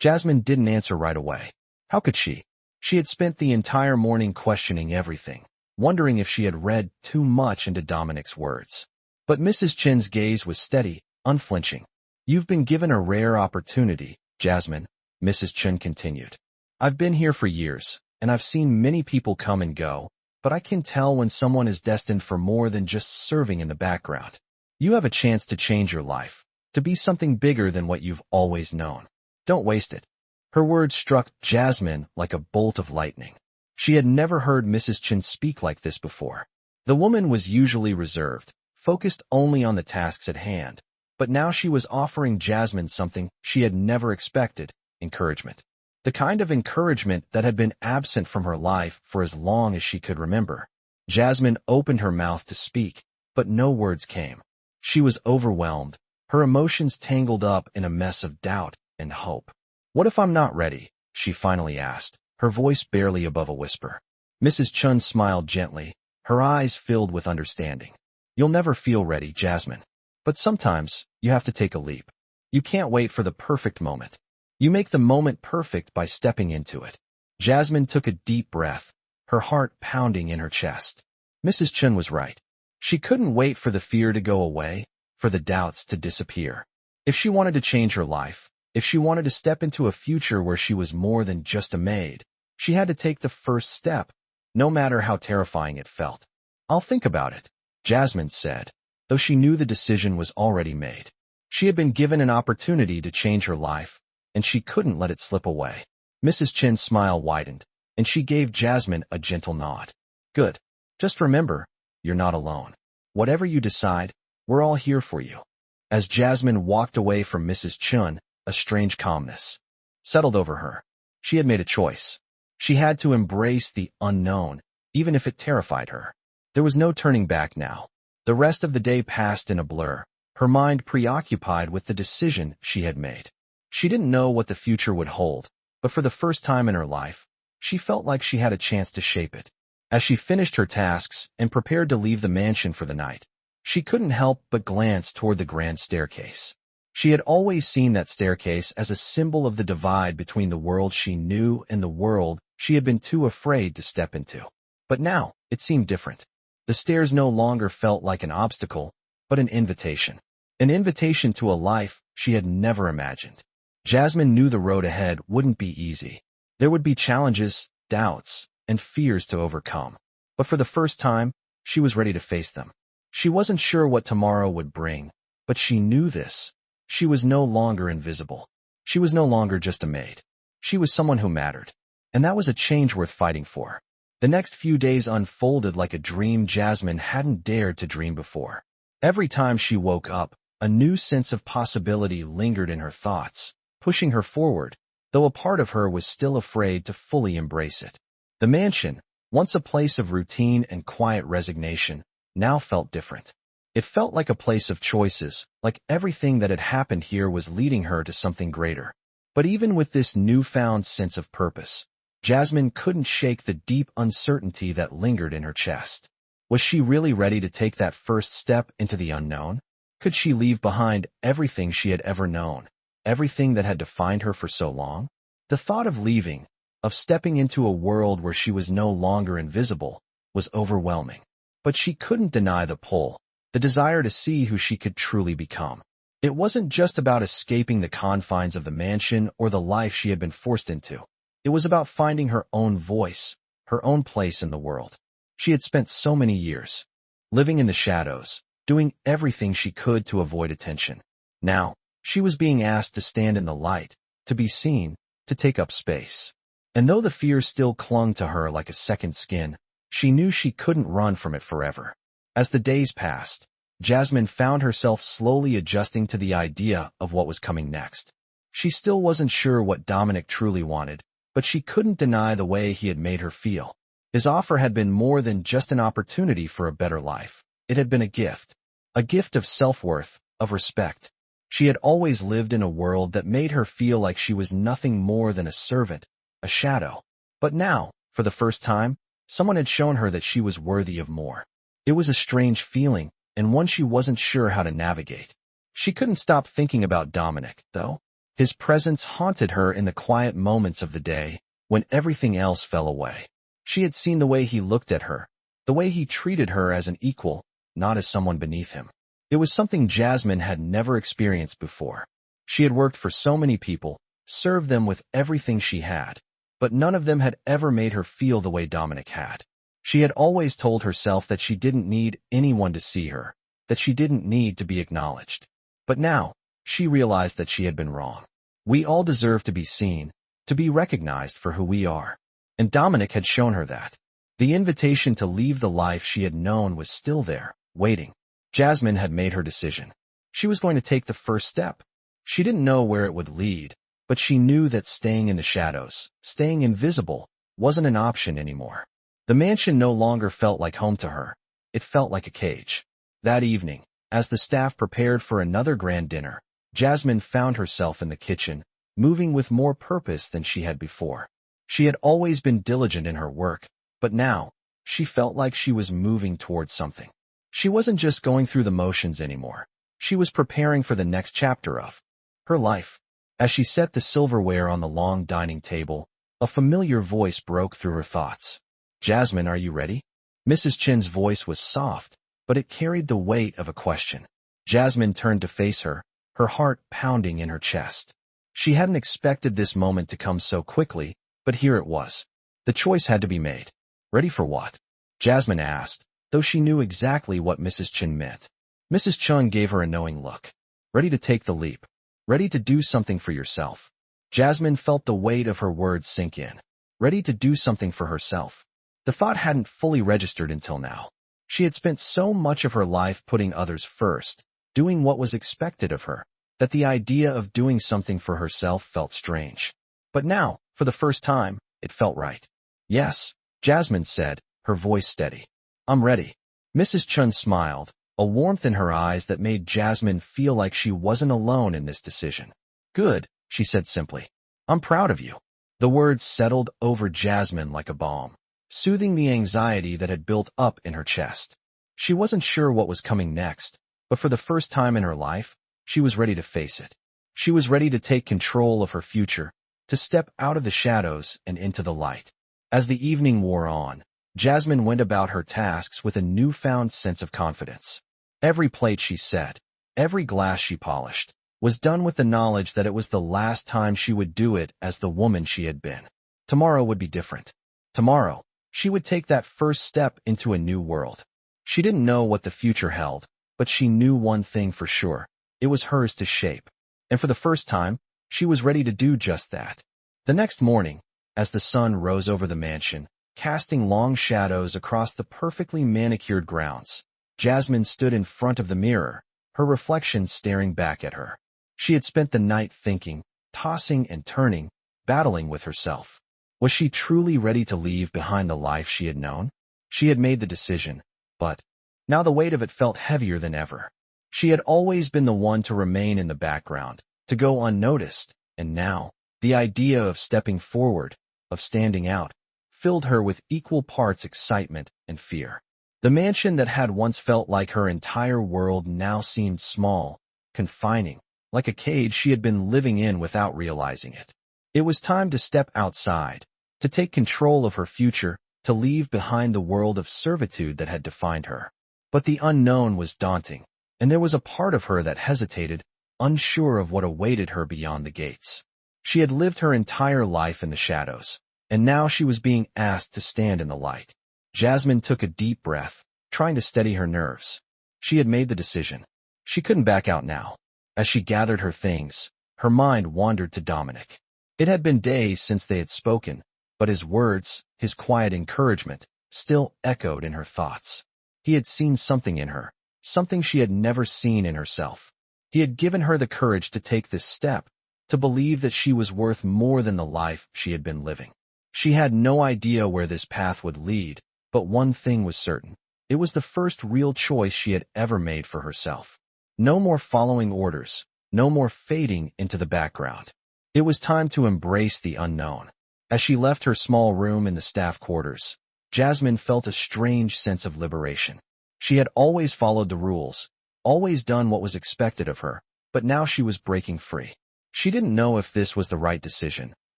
Jasmine didn't answer right away. How could she? She had spent the entire morning questioning everything, wondering if she had read too much into Dominic's words. But Mrs. Chin's gaze was steady, unflinching. "You've been given a rare opportunity, Jasmine," Mrs. Chin continued. "I've been here for years, and I've seen many people come and go, but I can tell when someone is destined for more than just serving in the background. You have a chance to change your life, to be something bigger than what you've always known. Don't waste it." Her words struck Jasmine like a bolt of lightning. She had never heard Mrs. Chin speak like this before. The woman was usually reserved, focused only on the tasks at hand, but now she was offering Jasmine something she had never expected: encouragement. The kind of encouragement that had been absent from her life for as long as she could remember. Jasmine opened her mouth to speak, but no words came. She was overwhelmed, her emotions tangled up in a mess of doubt and hope. "What if I'm not ready?" she finally asked, her voice barely above a whisper. Mrs. Chun smiled gently, her eyes filled with understanding. "You'll never feel ready, Jasmine. But sometimes, you have to take a leap. You can't wait for the perfect moment. You make the moment perfect by stepping into it." Jasmine took a deep breath, her heart pounding in her chest. Mrs. Chun was right. She couldn't wait for the fear to go away, for the doubts to disappear. If she wanted to change her life, if she wanted to step into a future where she was more than just a maid, she had to take the first step, no matter how terrifying it felt. "I'll think about it," Jasmine said, though she knew the decision was already made. She had been given an opportunity to change her life, and she couldn't let it slip away. Mrs. Chin's smile widened, and she gave Jasmine a gentle nod. "Good. Just remember, you're not alone. Whatever you decide, we're all here for you." As Jasmine walked away from Mrs. Chun, a strange calmness settled over her. She had made a choice. She had to embrace the unknown, even if it terrified her. There was no turning back now. The rest of the day passed in a blur, her mind preoccupied with the decision she had made. She didn't know what the future would hold, but for the first time in her life, she felt like she had a chance to shape it. As she finished her tasks and prepared to leave the mansion for the night, She couldn't help but glance toward the grand staircase. She had always seen that staircase as a symbol of the divide between the world she knew and the world she had been too afraid to step into. But now, it seemed different. The stairs no longer felt like an obstacle, but an invitation. An invitation to a life she had never imagined. Jasmine knew the road ahead wouldn't be easy. There would be challenges, doubts, and fears to overcome. But for the first time, she was ready to face them. She wasn't sure what tomorrow would bring, but she knew this. She was no longer invisible. She was no longer just a maid. She was someone who mattered. And that was a change worth fighting for. The next few days unfolded like a dream Jasmine hadn't dared to dream before. Every time she woke up, a new sense of possibility lingered in her thoughts, pushing her forward, though a part of her was still afraid to fully embrace it. The mansion, once a place of routine and quiet resignation, now felt different. It felt like a place of choices, like everything that had happened here was leading her to something greater. But even with this newfound sense of purpose, Jasmine couldn't shake the deep uncertainty that lingered in her chest. Was she really ready to take that first step into the unknown? Could she leave behind everything she had ever known, everything that had defined her for so long? The thought of leaving, of stepping into a world where she was no longer invisible, was overwhelming. But she couldn't deny the pull, the desire to see who she could truly become. It wasn't just about escaping the confines of the mansion or the life she had been forced into. It was about finding her own voice, her own place in the world. She had spent so many years living in the shadows, doing everything she could to avoid attention. Now, she was being asked to stand in the light, to be seen, to take up space. And though the fear still clung to her like a second skin, she knew she couldn't run from it forever. As the days passed, Jasmine found herself slowly adjusting to the idea of what was coming next. She still wasn't sure what Dominic truly wanted, but she couldn't deny the way he had made her feel. His offer had been more than just an opportunity for a better life. It had been a gift of self-worth, of respect. She had always lived in a world that made her feel like she was nothing more than a servant, a shadow. But now, for the first time, someone had shown her that she was worthy of more. It was a strange feeling, and one she wasn't sure how to navigate. She couldn't stop thinking about Dominic, though. His presence haunted her in the quiet moments of the day, when everything else fell away. She had seen the way he looked at her, the way he treated her as an equal, not as someone beneath him. It was something Jasmine had never experienced before. She had worked for so many people, served them with everything she had, but none of them had ever made her feel the way Dominic had. She had always told herself that she didn't need anyone to see her, that she didn't need to be acknowledged. But now, she realized that she had been wrong. We all deserve to be seen, to be recognized for who we are. And Dominic had shown her that. The invitation to leave the life she had known was still there, waiting. Jasmine had made her decision. She was going to take the first step. She didn't know where it would lead, but she knew that staying in the shadows, staying invisible, wasn't an option anymore. The mansion no longer felt like home to her. It felt like a cage. That evening, as the staff prepared for another grand dinner, Jasmine found herself in the kitchen, moving with more purpose than she had before. She had always been diligent in her work, but now, she felt like she was moving towards something. She wasn't just going through the motions anymore. She was preparing for the next chapter of her life. As she set the silverware on the long dining table, a familiar voice broke through her thoughts. "Jasmine, are you ready?" Mrs. Chin's voice was soft, but it carried the weight of a question. Jasmine turned to face her, her heart pounding in her chest. She hadn't expected this moment to come so quickly, but here it was. The choice had to be made. "Ready for what?" Jasmine asked, though she knew exactly what Mrs. Chin meant. Mrs. Chung gave her a knowing look. "Ready to take the leap. Ready to do something for yourself." Jasmine felt the weight of her words sink in. Ready to do something for herself. The thought hadn't fully registered until now. She had spent so much of her life putting others first, doing what was expected of her, that the idea of doing something for herself felt strange. But now, for the first time, it felt right. "Yes," Jasmine said, her voice steady. "I'm ready." Mrs. Chun smiled, a warmth in her eyes that made Jasmine feel like she wasn't alone in this decision. "Good," she said simply. "I'm proud of you." The words settled over Jasmine like a balm, soothing the anxiety that had built up in her chest. She wasn't sure what was coming next, but for the first time in her life, she was ready to face it. She was ready to take control of her future, to step out of the shadows and into the light. As the evening wore on, Jasmine went about her tasks with a newfound sense of confidence. Every plate she set, every glass she polished, was done with the knowledge that it was the last time she would do it as the woman she had been. Tomorrow would be different. Tomorrow, she would take that first step into a new world. She didn't know what the future held, but she knew one thing for sure. It was hers to shape. And for the first time, she was ready to do just that. The next morning, as the sun rose over the mansion, casting long shadows across the perfectly manicured grounds, Jasmine stood in front of the mirror, her reflection staring back at her. She had spent the night thinking, tossing and turning, battling with herself. Was she truly ready to leave behind the life she had known? She had made the decision, but now the weight of it felt heavier than ever. She had always been the one to remain in the background, to go unnoticed, and now, the idea of stepping forward, of standing out, filled her with equal parts excitement and fear. The mansion that had once felt like her entire world now seemed small, confining, like a cage she had been living in without realizing it. It was time to step outside, to take control of her future, to leave behind the world of servitude that had defined her. But the unknown was daunting, and there was a part of her that hesitated, unsure of what awaited her beyond the gates. She had lived her entire life in the shadows, and now she was being asked to stand in the light. Jasmine took a deep breath, trying to steady her nerves. She had made the decision. She couldn't back out now. As she gathered her things, her mind wandered to Dominic. It had been days since they had spoken, but his words, his quiet encouragement, still echoed in her thoughts. He had seen something in her, something she had never seen in herself. He had given her the courage to take this step, to believe that she was worth more than the life she had been living. She had no idea where this path would lead, but one thing was certain. It was the first real choice she had ever made for herself. No more following orders, no more fading into the background. It was time to embrace the unknown. As she left her small room in the staff quarters, Jasmine felt a strange sense of liberation. She had always followed the rules, always done what was expected of her, but now she was breaking free. She didn't know if this was the right decision,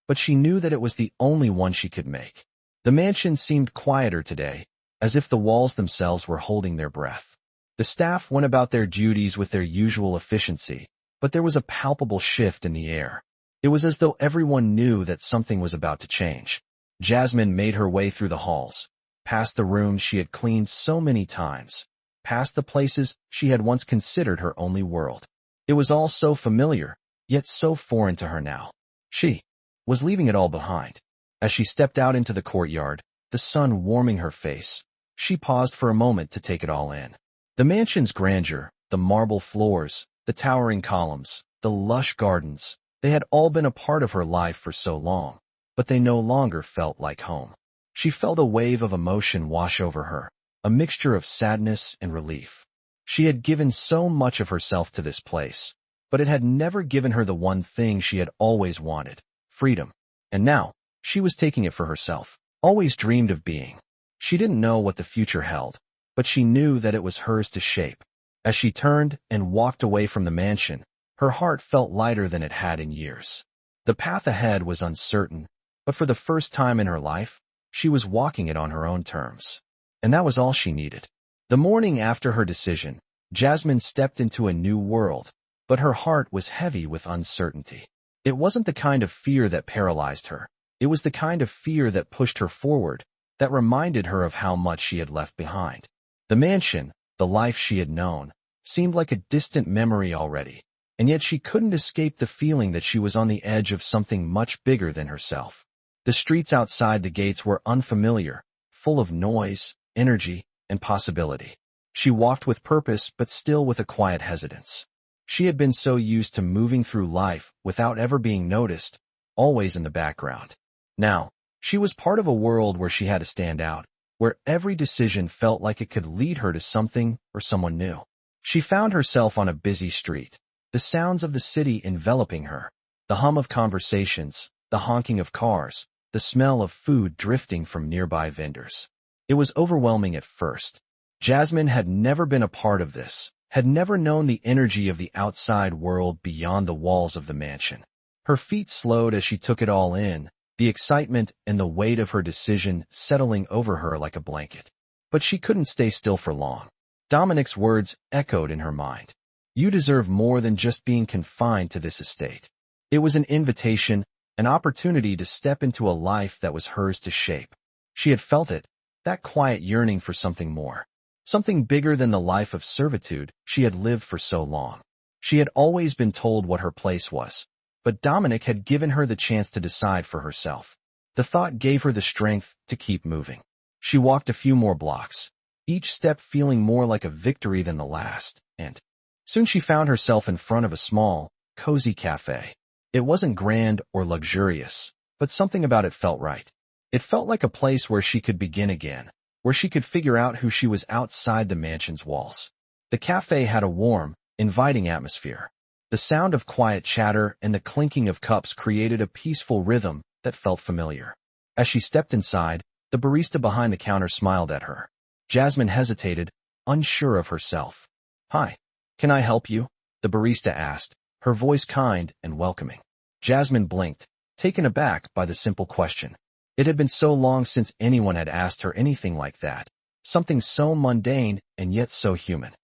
but she knew that it was the only one she could make. The mansion seemed quieter today, as if the walls themselves were holding their breath. The staff went about their duties with their usual efficiency, but there was a palpable shift in the air. It was as though everyone knew that something was about to change. Jasmine made her way through the halls, past the rooms she had cleaned so many times, past the places she had once considered her only world. It was all so familiar, yet so foreign to her now. She was leaving it all behind. As she stepped out into the courtyard, the sun warming her face, she paused for a moment to take it all in. The mansion's grandeur, the marble floors, the towering columns, the lush gardens, they had all been a part of her life for so long, but they no longer felt like home. She felt a wave of emotion wash over her, a mixture of sadness and relief. She had given so much of herself to this place, but it had never given her the one thing she had always wanted, freedom. And now, she was taking it for herself, always dreamed of being. She didn't know what the future held, but she knew that it was hers to shape. As she turned and walked away from the mansion, her heart felt lighter than it had in years. The path ahead was uncertain, but for the first time in her life, she was walking it on her own terms. And that was all she needed. The morning after her decision, Jasmine stepped into a new world, but her heart was heavy with uncertainty. It wasn't the kind of fear that paralyzed her. It was the kind of fear that pushed her forward, that reminded her of how much she had left behind. The mansion, the life she had known, seemed like a distant memory already, and yet she couldn't escape the feeling that she was on the edge of something much bigger than herself. The streets outside the gates were unfamiliar, full of noise, energy, and possibility. She walked with purpose, but still with a quiet hesitance. She had been so used to moving through life without ever being noticed, always in the background. Now, she was part of a world where she had to stand out, where every decision felt like it could lead her to something or someone new. She found herself on a busy street, the sounds of the city enveloping her, the hum of conversations, the honking of cars, the smell of food drifting from nearby vendors. It was overwhelming at first. Jasmine had never been a part of this, had never known the energy of the outside world beyond the walls of the mansion. Her feet slowed as she took it all in, the excitement and the weight of her decision settling over her like a blanket. But she couldn't stay still for long. Dominic's words echoed in her mind. You deserve more than just being confined to this estate. It was an invitation, an opportunity to step into a life that was hers to shape. She had felt it, that quiet yearning for something more. Something bigger than the life of servitude she had lived for so long. She had always been told what her place was, but Dominic had given her the chance to decide for herself. The thought gave her the strength to keep moving. She walked a few more blocks, each step feeling more like a victory than the last, and soon she found herself in front of a small, cozy cafe. It wasn't grand or luxurious, but something about it felt right. It felt like a place where she could begin again, where she could figure out who she was outside the mansion's walls. The cafe had a warm, inviting atmosphere. The sound of quiet chatter and the clinking of cups created a peaceful rhythm that felt familiar. As she stepped inside, the barista behind the counter smiled at her. Jasmine hesitated, unsure of herself. Hi, can I help you? The barista asked, her voice kind and welcoming. Jasmine blinked, taken aback by the simple question. It had been so long since anyone had asked her anything like that, something so mundane and yet so human.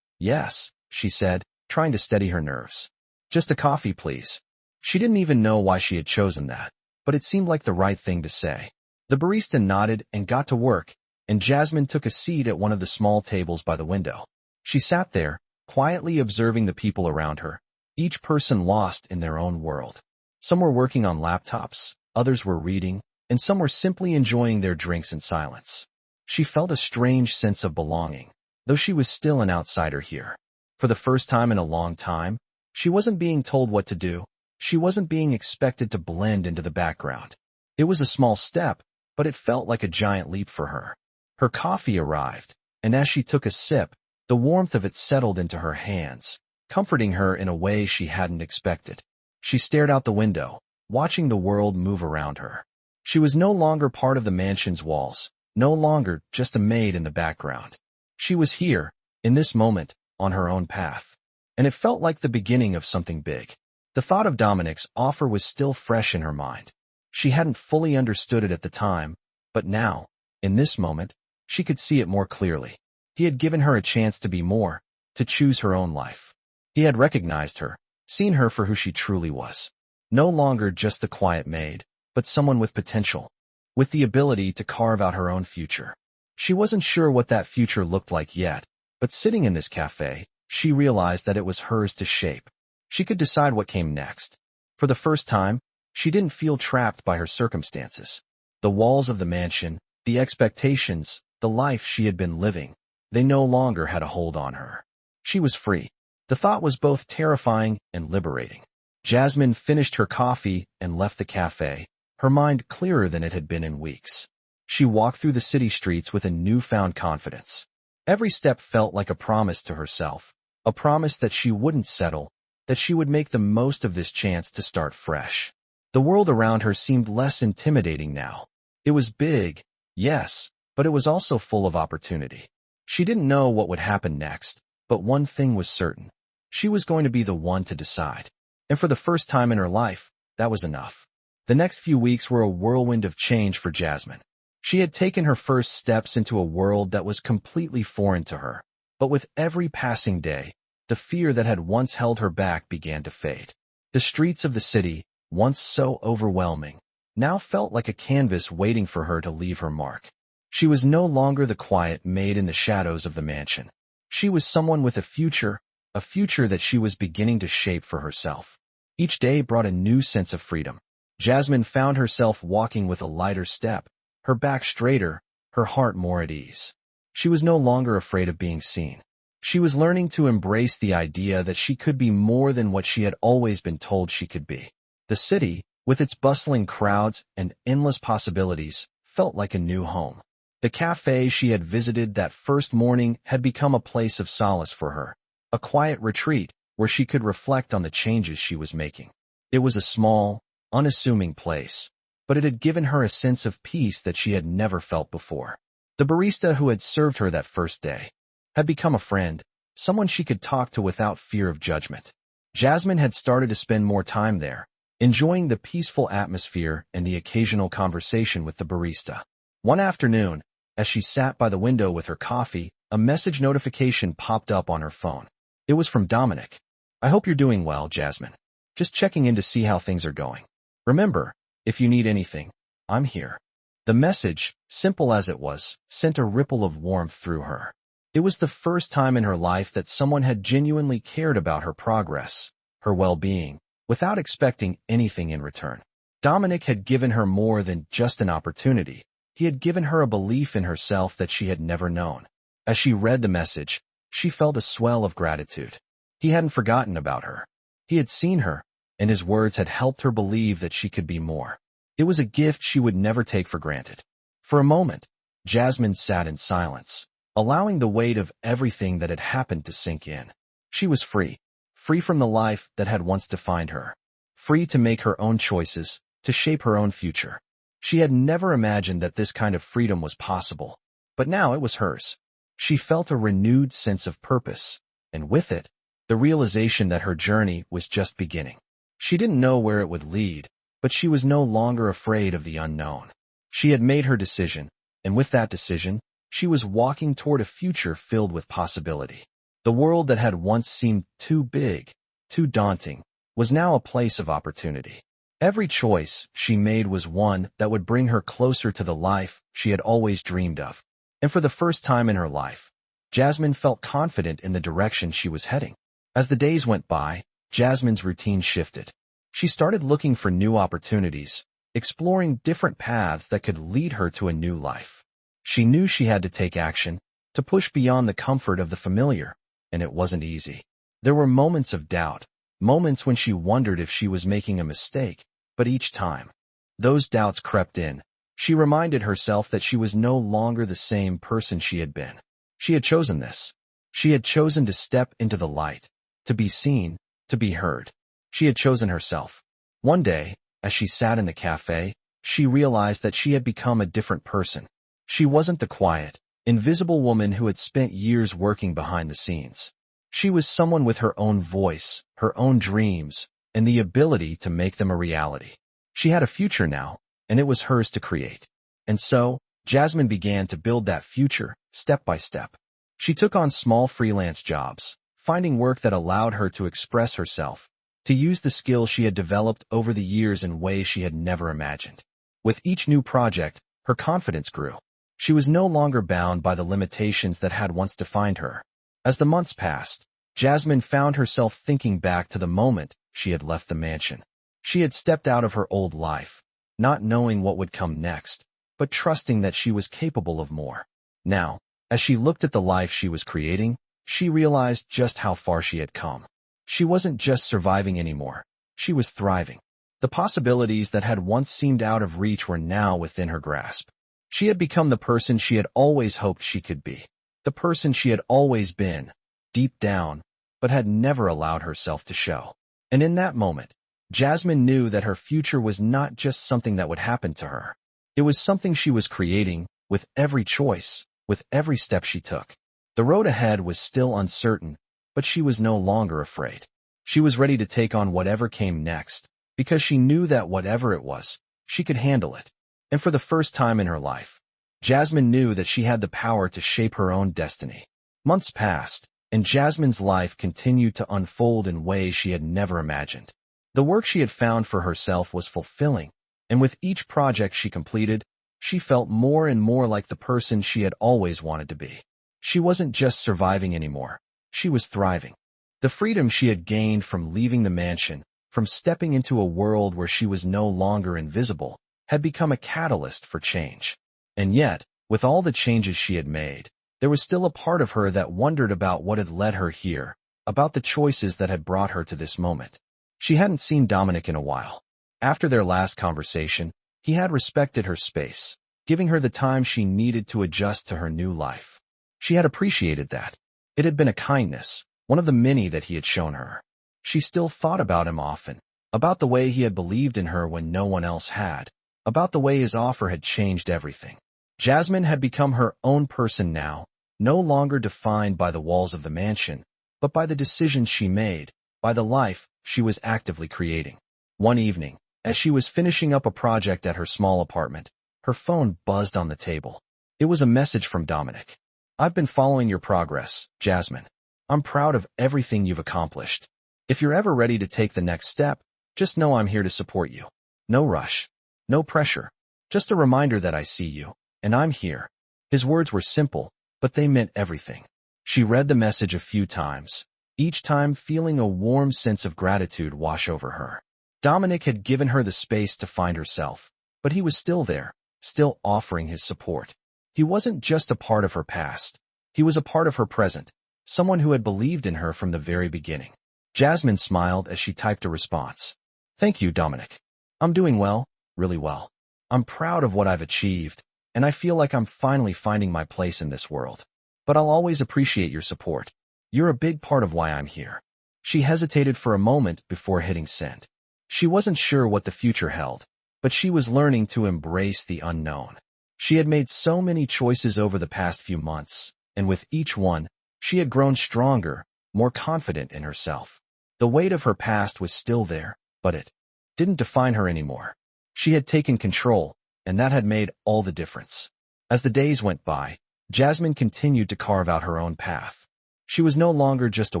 Yes, she said, trying to steady her nerves. Just a coffee, please. She didn't even know why she had chosen that, but it seemed like the right thing to say. The barista nodded and got to work, and Jasmine took a seat at one of the small tables by the window. She sat there, quietly observing the people around her, each person lost in their own world. Some were working on laptops, others were reading, and some were simply enjoying their drinks in silence. She felt a strange sense of belonging, though she was still an outsider here. For the first time in a long time, she wasn't being told what to do. She wasn't being expected to blend into the background. It was a small step, but it felt like a giant leap for her. Her coffee arrived, and as she took a sip, the warmth of it settled into her hands, comforting her in a way she hadn't expected. She stared out the window, watching the world move around her. She was no longer part of the mansion's walls, no longer just a maid in the background. She was here, in this moment, on her own path. And it felt like the beginning of something big. The thought of Dominic's offer was still fresh in her mind. She hadn't fully understood it at the time, but now, in this moment, she could see it more clearly. He had given her a chance to be more, to choose her own life. He had recognized her, seen her for who she truly was. No longer just the quiet maid, but someone with potential, with the ability to carve out her own future. She wasn't sure what that future looked like yet, but sitting in this cafe, she realized that it was hers to shape. She could decide what came next. For the first time, she didn't feel trapped by her circumstances. The walls of the mansion, the expectations, the life she had been living, they no longer had a hold on her. She was free. The thought was both terrifying and liberating. Jasmine finished her coffee and left the cafe, her mind clearer than it had been in weeks. She walked through the city streets with a newfound confidence. Every step felt like a promise to herself, a promise that she wouldn't settle, that she would make the most of this chance to start fresh. The world around her seemed less intimidating now. It was big, yes, but it was also full of opportunity. She didn't know what would happen next, but one thing was certain. She was going to be the one to decide. And for the first time in her life, that was enough. The next few weeks were a whirlwind of change for Jasmine. She had taken her first steps into a world that was completely foreign to her. But with every passing day, the fear that had once held her back began to fade. The streets of the city, once so overwhelming, now felt like a canvas waiting for her to leave her mark. She was no longer the quiet maid in the shadows of the mansion. She was someone with a future that she was beginning to shape for herself. Each day brought a new sense of freedom. Jasmine found herself walking with a lighter step, her back straighter, her heart more at ease. She was no longer afraid of being seen. She was learning to embrace the idea that she could be more than what she had always been told she could be. The city, with its bustling crowds and endless possibilities, felt like a new home. The cafe she had visited that first morning had become a place of solace for her, a quiet retreat where she could reflect on the changes she was making. It was a small, unassuming place, but it had given her a sense of peace that she had never felt before. The barista who had served her that first day had become a friend, someone she could talk to without fear of judgment. Jasmine had started to spend more time there, enjoying the peaceful atmosphere and the occasional conversation with the barista. One afternoon, as she sat by the window with her coffee, a message notification popped up on her phone. It was from Dominic. "I hope you're doing well, Jasmine. Just checking in to see how things are going. Remember, if you need anything, I'm here." The message, simple as it was, sent a ripple of warmth through her. It was the first time in her life that someone had genuinely cared about her progress, her well-being, without expecting anything in return. Dominic had given her more than just an opportunity. He had given her a belief in herself that she had never known. As she read the message, she felt a swell of gratitude. He hadn't forgotten about her. He had seen her, and his words had helped her believe that she could be more. It was a gift she would never take for granted. For a moment, Jasmine sat in silence, allowing the weight of everything that had happened to sink in. She was free, free from the life that had once defined her, free to make her own choices, to shape her own future. She had never imagined that this kind of freedom was possible, but now it was hers. She felt a renewed sense of purpose, and with it, the realization that her journey was just beginning. She didn't know where it would lead, but she was no longer afraid of the unknown. She had made her decision, and with that decision, she was walking toward a future filled with possibility. The world that had once seemed too big, too daunting, was now a place of opportunity. Every choice she made was one that would bring her closer to the life she had always dreamed of. And for the first time in her life, Jasmine felt confident in the direction she was heading. As the days went by, Jasmine's routine shifted. She started looking for new opportunities, exploring different paths that could lead her to a new life. She knew she had to take action, to push beyond the comfort of the familiar, and it wasn't easy. There were moments of doubt, moments when she wondered if she was making a mistake, but each time those doubts crept in, she reminded herself that she was no longer the same person she had been. She had chosen this. She had chosen to step into the light, to be seen, to be heard. She had chosen herself. One day, as she sat in the cafe, she realized that she had become a different person. She wasn't the quiet, invisible woman who had spent years working behind the scenes. She was someone with her own voice, her own dreams, and the ability to make them a reality. She had a future now, and it was hers to create. And so, Jasmine began to build that future, step by step. She took on small freelance jobs, finding work that allowed her to express herself, to use the skills she had developed over the years in ways she had never imagined. With each new project, her confidence grew. She was no longer bound by the limitations that had once defined her. As the months passed, Jasmine found herself thinking back to the moment she had left the mansion. She had stepped out of her old life, not knowing what would come next, but trusting that she was capable of more. Now, as she looked at the life she was creating, she realized just how far she had come. She wasn't just surviving anymore. She was thriving. The possibilities that had once seemed out of reach were now within her grasp. She had become the person she had always hoped she could be. The person she had always been, deep down, but had never allowed herself to show. And in that moment, Jasmine knew that her future was not just something that would happen to her. It was something she was creating, with every choice, with every step she took. The road ahead was still uncertain, but she was no longer afraid. She was ready to take on whatever came next, because she knew that whatever it was, she could handle it. And for the first time in her life, Jasmine knew that she had the power to shape her own destiny. Months passed, and Jasmine's life continued to unfold in ways she had never imagined. The work she had found for herself was fulfilling, and with each project she completed, she felt more and more like the person she had always wanted to be. She wasn't just surviving anymore. She was thriving. The freedom she had gained from leaving the mansion, from stepping into a world where she was no longer invisible, had become a catalyst for change. And yet, with all the changes she had made, there was still a part of her that wondered about what had led her here, about the choices that had brought her to this moment. She hadn't seen Dominic in a while. After their last conversation, he had respected her space, giving her the time she needed to adjust to her new life. She had appreciated that. It had been a kindness, one of the many that he had shown her. She still thought about him often, about the way he had believed in her when no one else had, about the way his offer had changed everything. Jasmine had become her own person now, no longer defined by the walls of the mansion, but by the decisions she made, by the life she was actively creating. One evening, as she was finishing up a project at her small apartment, her phone buzzed on the table. It was a message from Dominic. "I've been following your progress, Jasmine. I'm proud of everything you've accomplished. If you're ever ready to take the next step, just know I'm here to support you. No rush. No pressure. Just a reminder that I see you, and I'm here." His words were simple, but they meant everything. She read the message a few times, each time feeling a warm sense of gratitude wash over her. Dominic had given her the space to find herself, but he was still there, still offering his support. He wasn't just a part of her past. He was a part of her present, someone who had believed in her from the very beginning. Jasmine smiled as she typed a response. "Thank you, Dominic. I'm doing well, really well. I'm proud of what I've achieved, and I feel like I'm finally finding my place in this world. But I'll always appreciate your support. You're a big part of why I'm here." She hesitated for a moment before hitting send. She wasn't sure what the future held, but she was learning to embrace the unknown. She had made so many choices over the past few months, and with each one, she had grown stronger, more confident in herself. The weight of her past was still there, but it didn't define her anymore. She had taken control, and that had made all the difference. As the days went by, Jasmine continued to carve out her own path. She was no longer just a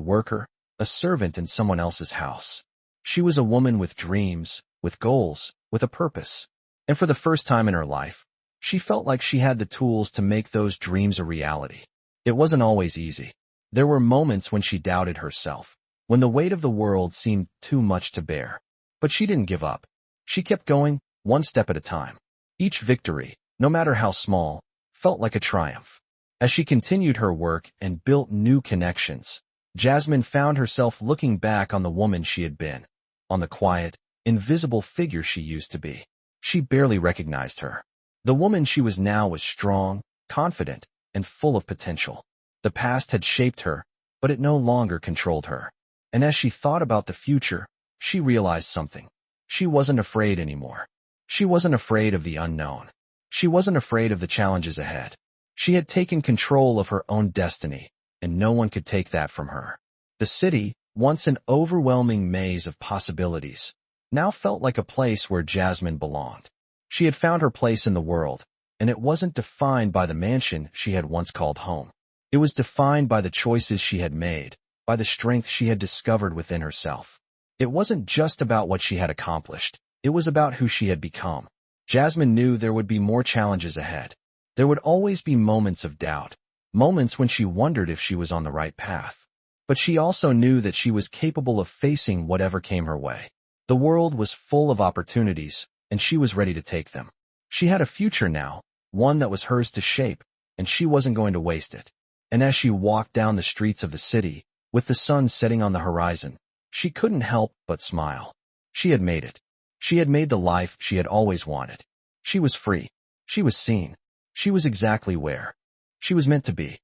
worker, a servant in someone else's house. She was a woman with dreams, with goals, with a purpose. And for the first time in her life, she felt like she had the tools to make those dreams a reality. It wasn't always easy. There were moments when she doubted herself, when the weight of the world seemed too much to bear. But she didn't give up. She kept going, one step at a time. Each victory, no matter how small, felt like a triumph. As she continued her work and built new connections, Jasmine found herself looking back on the woman she had been, on the quiet, invisible figure she used to be. She barely recognized her. The woman she was now was strong, confident, and full of potential. The past had shaped her, but it no longer controlled her. And as she thought about the future, she realized something. She wasn't afraid anymore. She wasn't afraid of the unknown. She wasn't afraid of the challenges ahead. She had taken control of her own destiny, and no one could take that from her. The city, once an overwhelming maze of possibilities, now felt like a place where Jasmine belonged. She had found her place in the world, and it wasn't defined by the mansion she had once called home. It was defined by the choices she had made, by the strength she had discovered within herself. It wasn't just about what she had accomplished. It was about who she had become. Jasmine knew there would be more challenges ahead. There would always be moments of doubt, moments when she wondered if she was on the right path. But she also knew that she was capable of facing whatever came her way. The world was full of opportunities, and she was ready to take them. She had a future now, one that was hers to shape, and she wasn't going to waste it. And as she walked down the streets of the city, with the sun setting on the horizon, she couldn't help but smile. She had made it. She had made the life she had always wanted. She was free. She was seen. She was exactly where she was meant to be.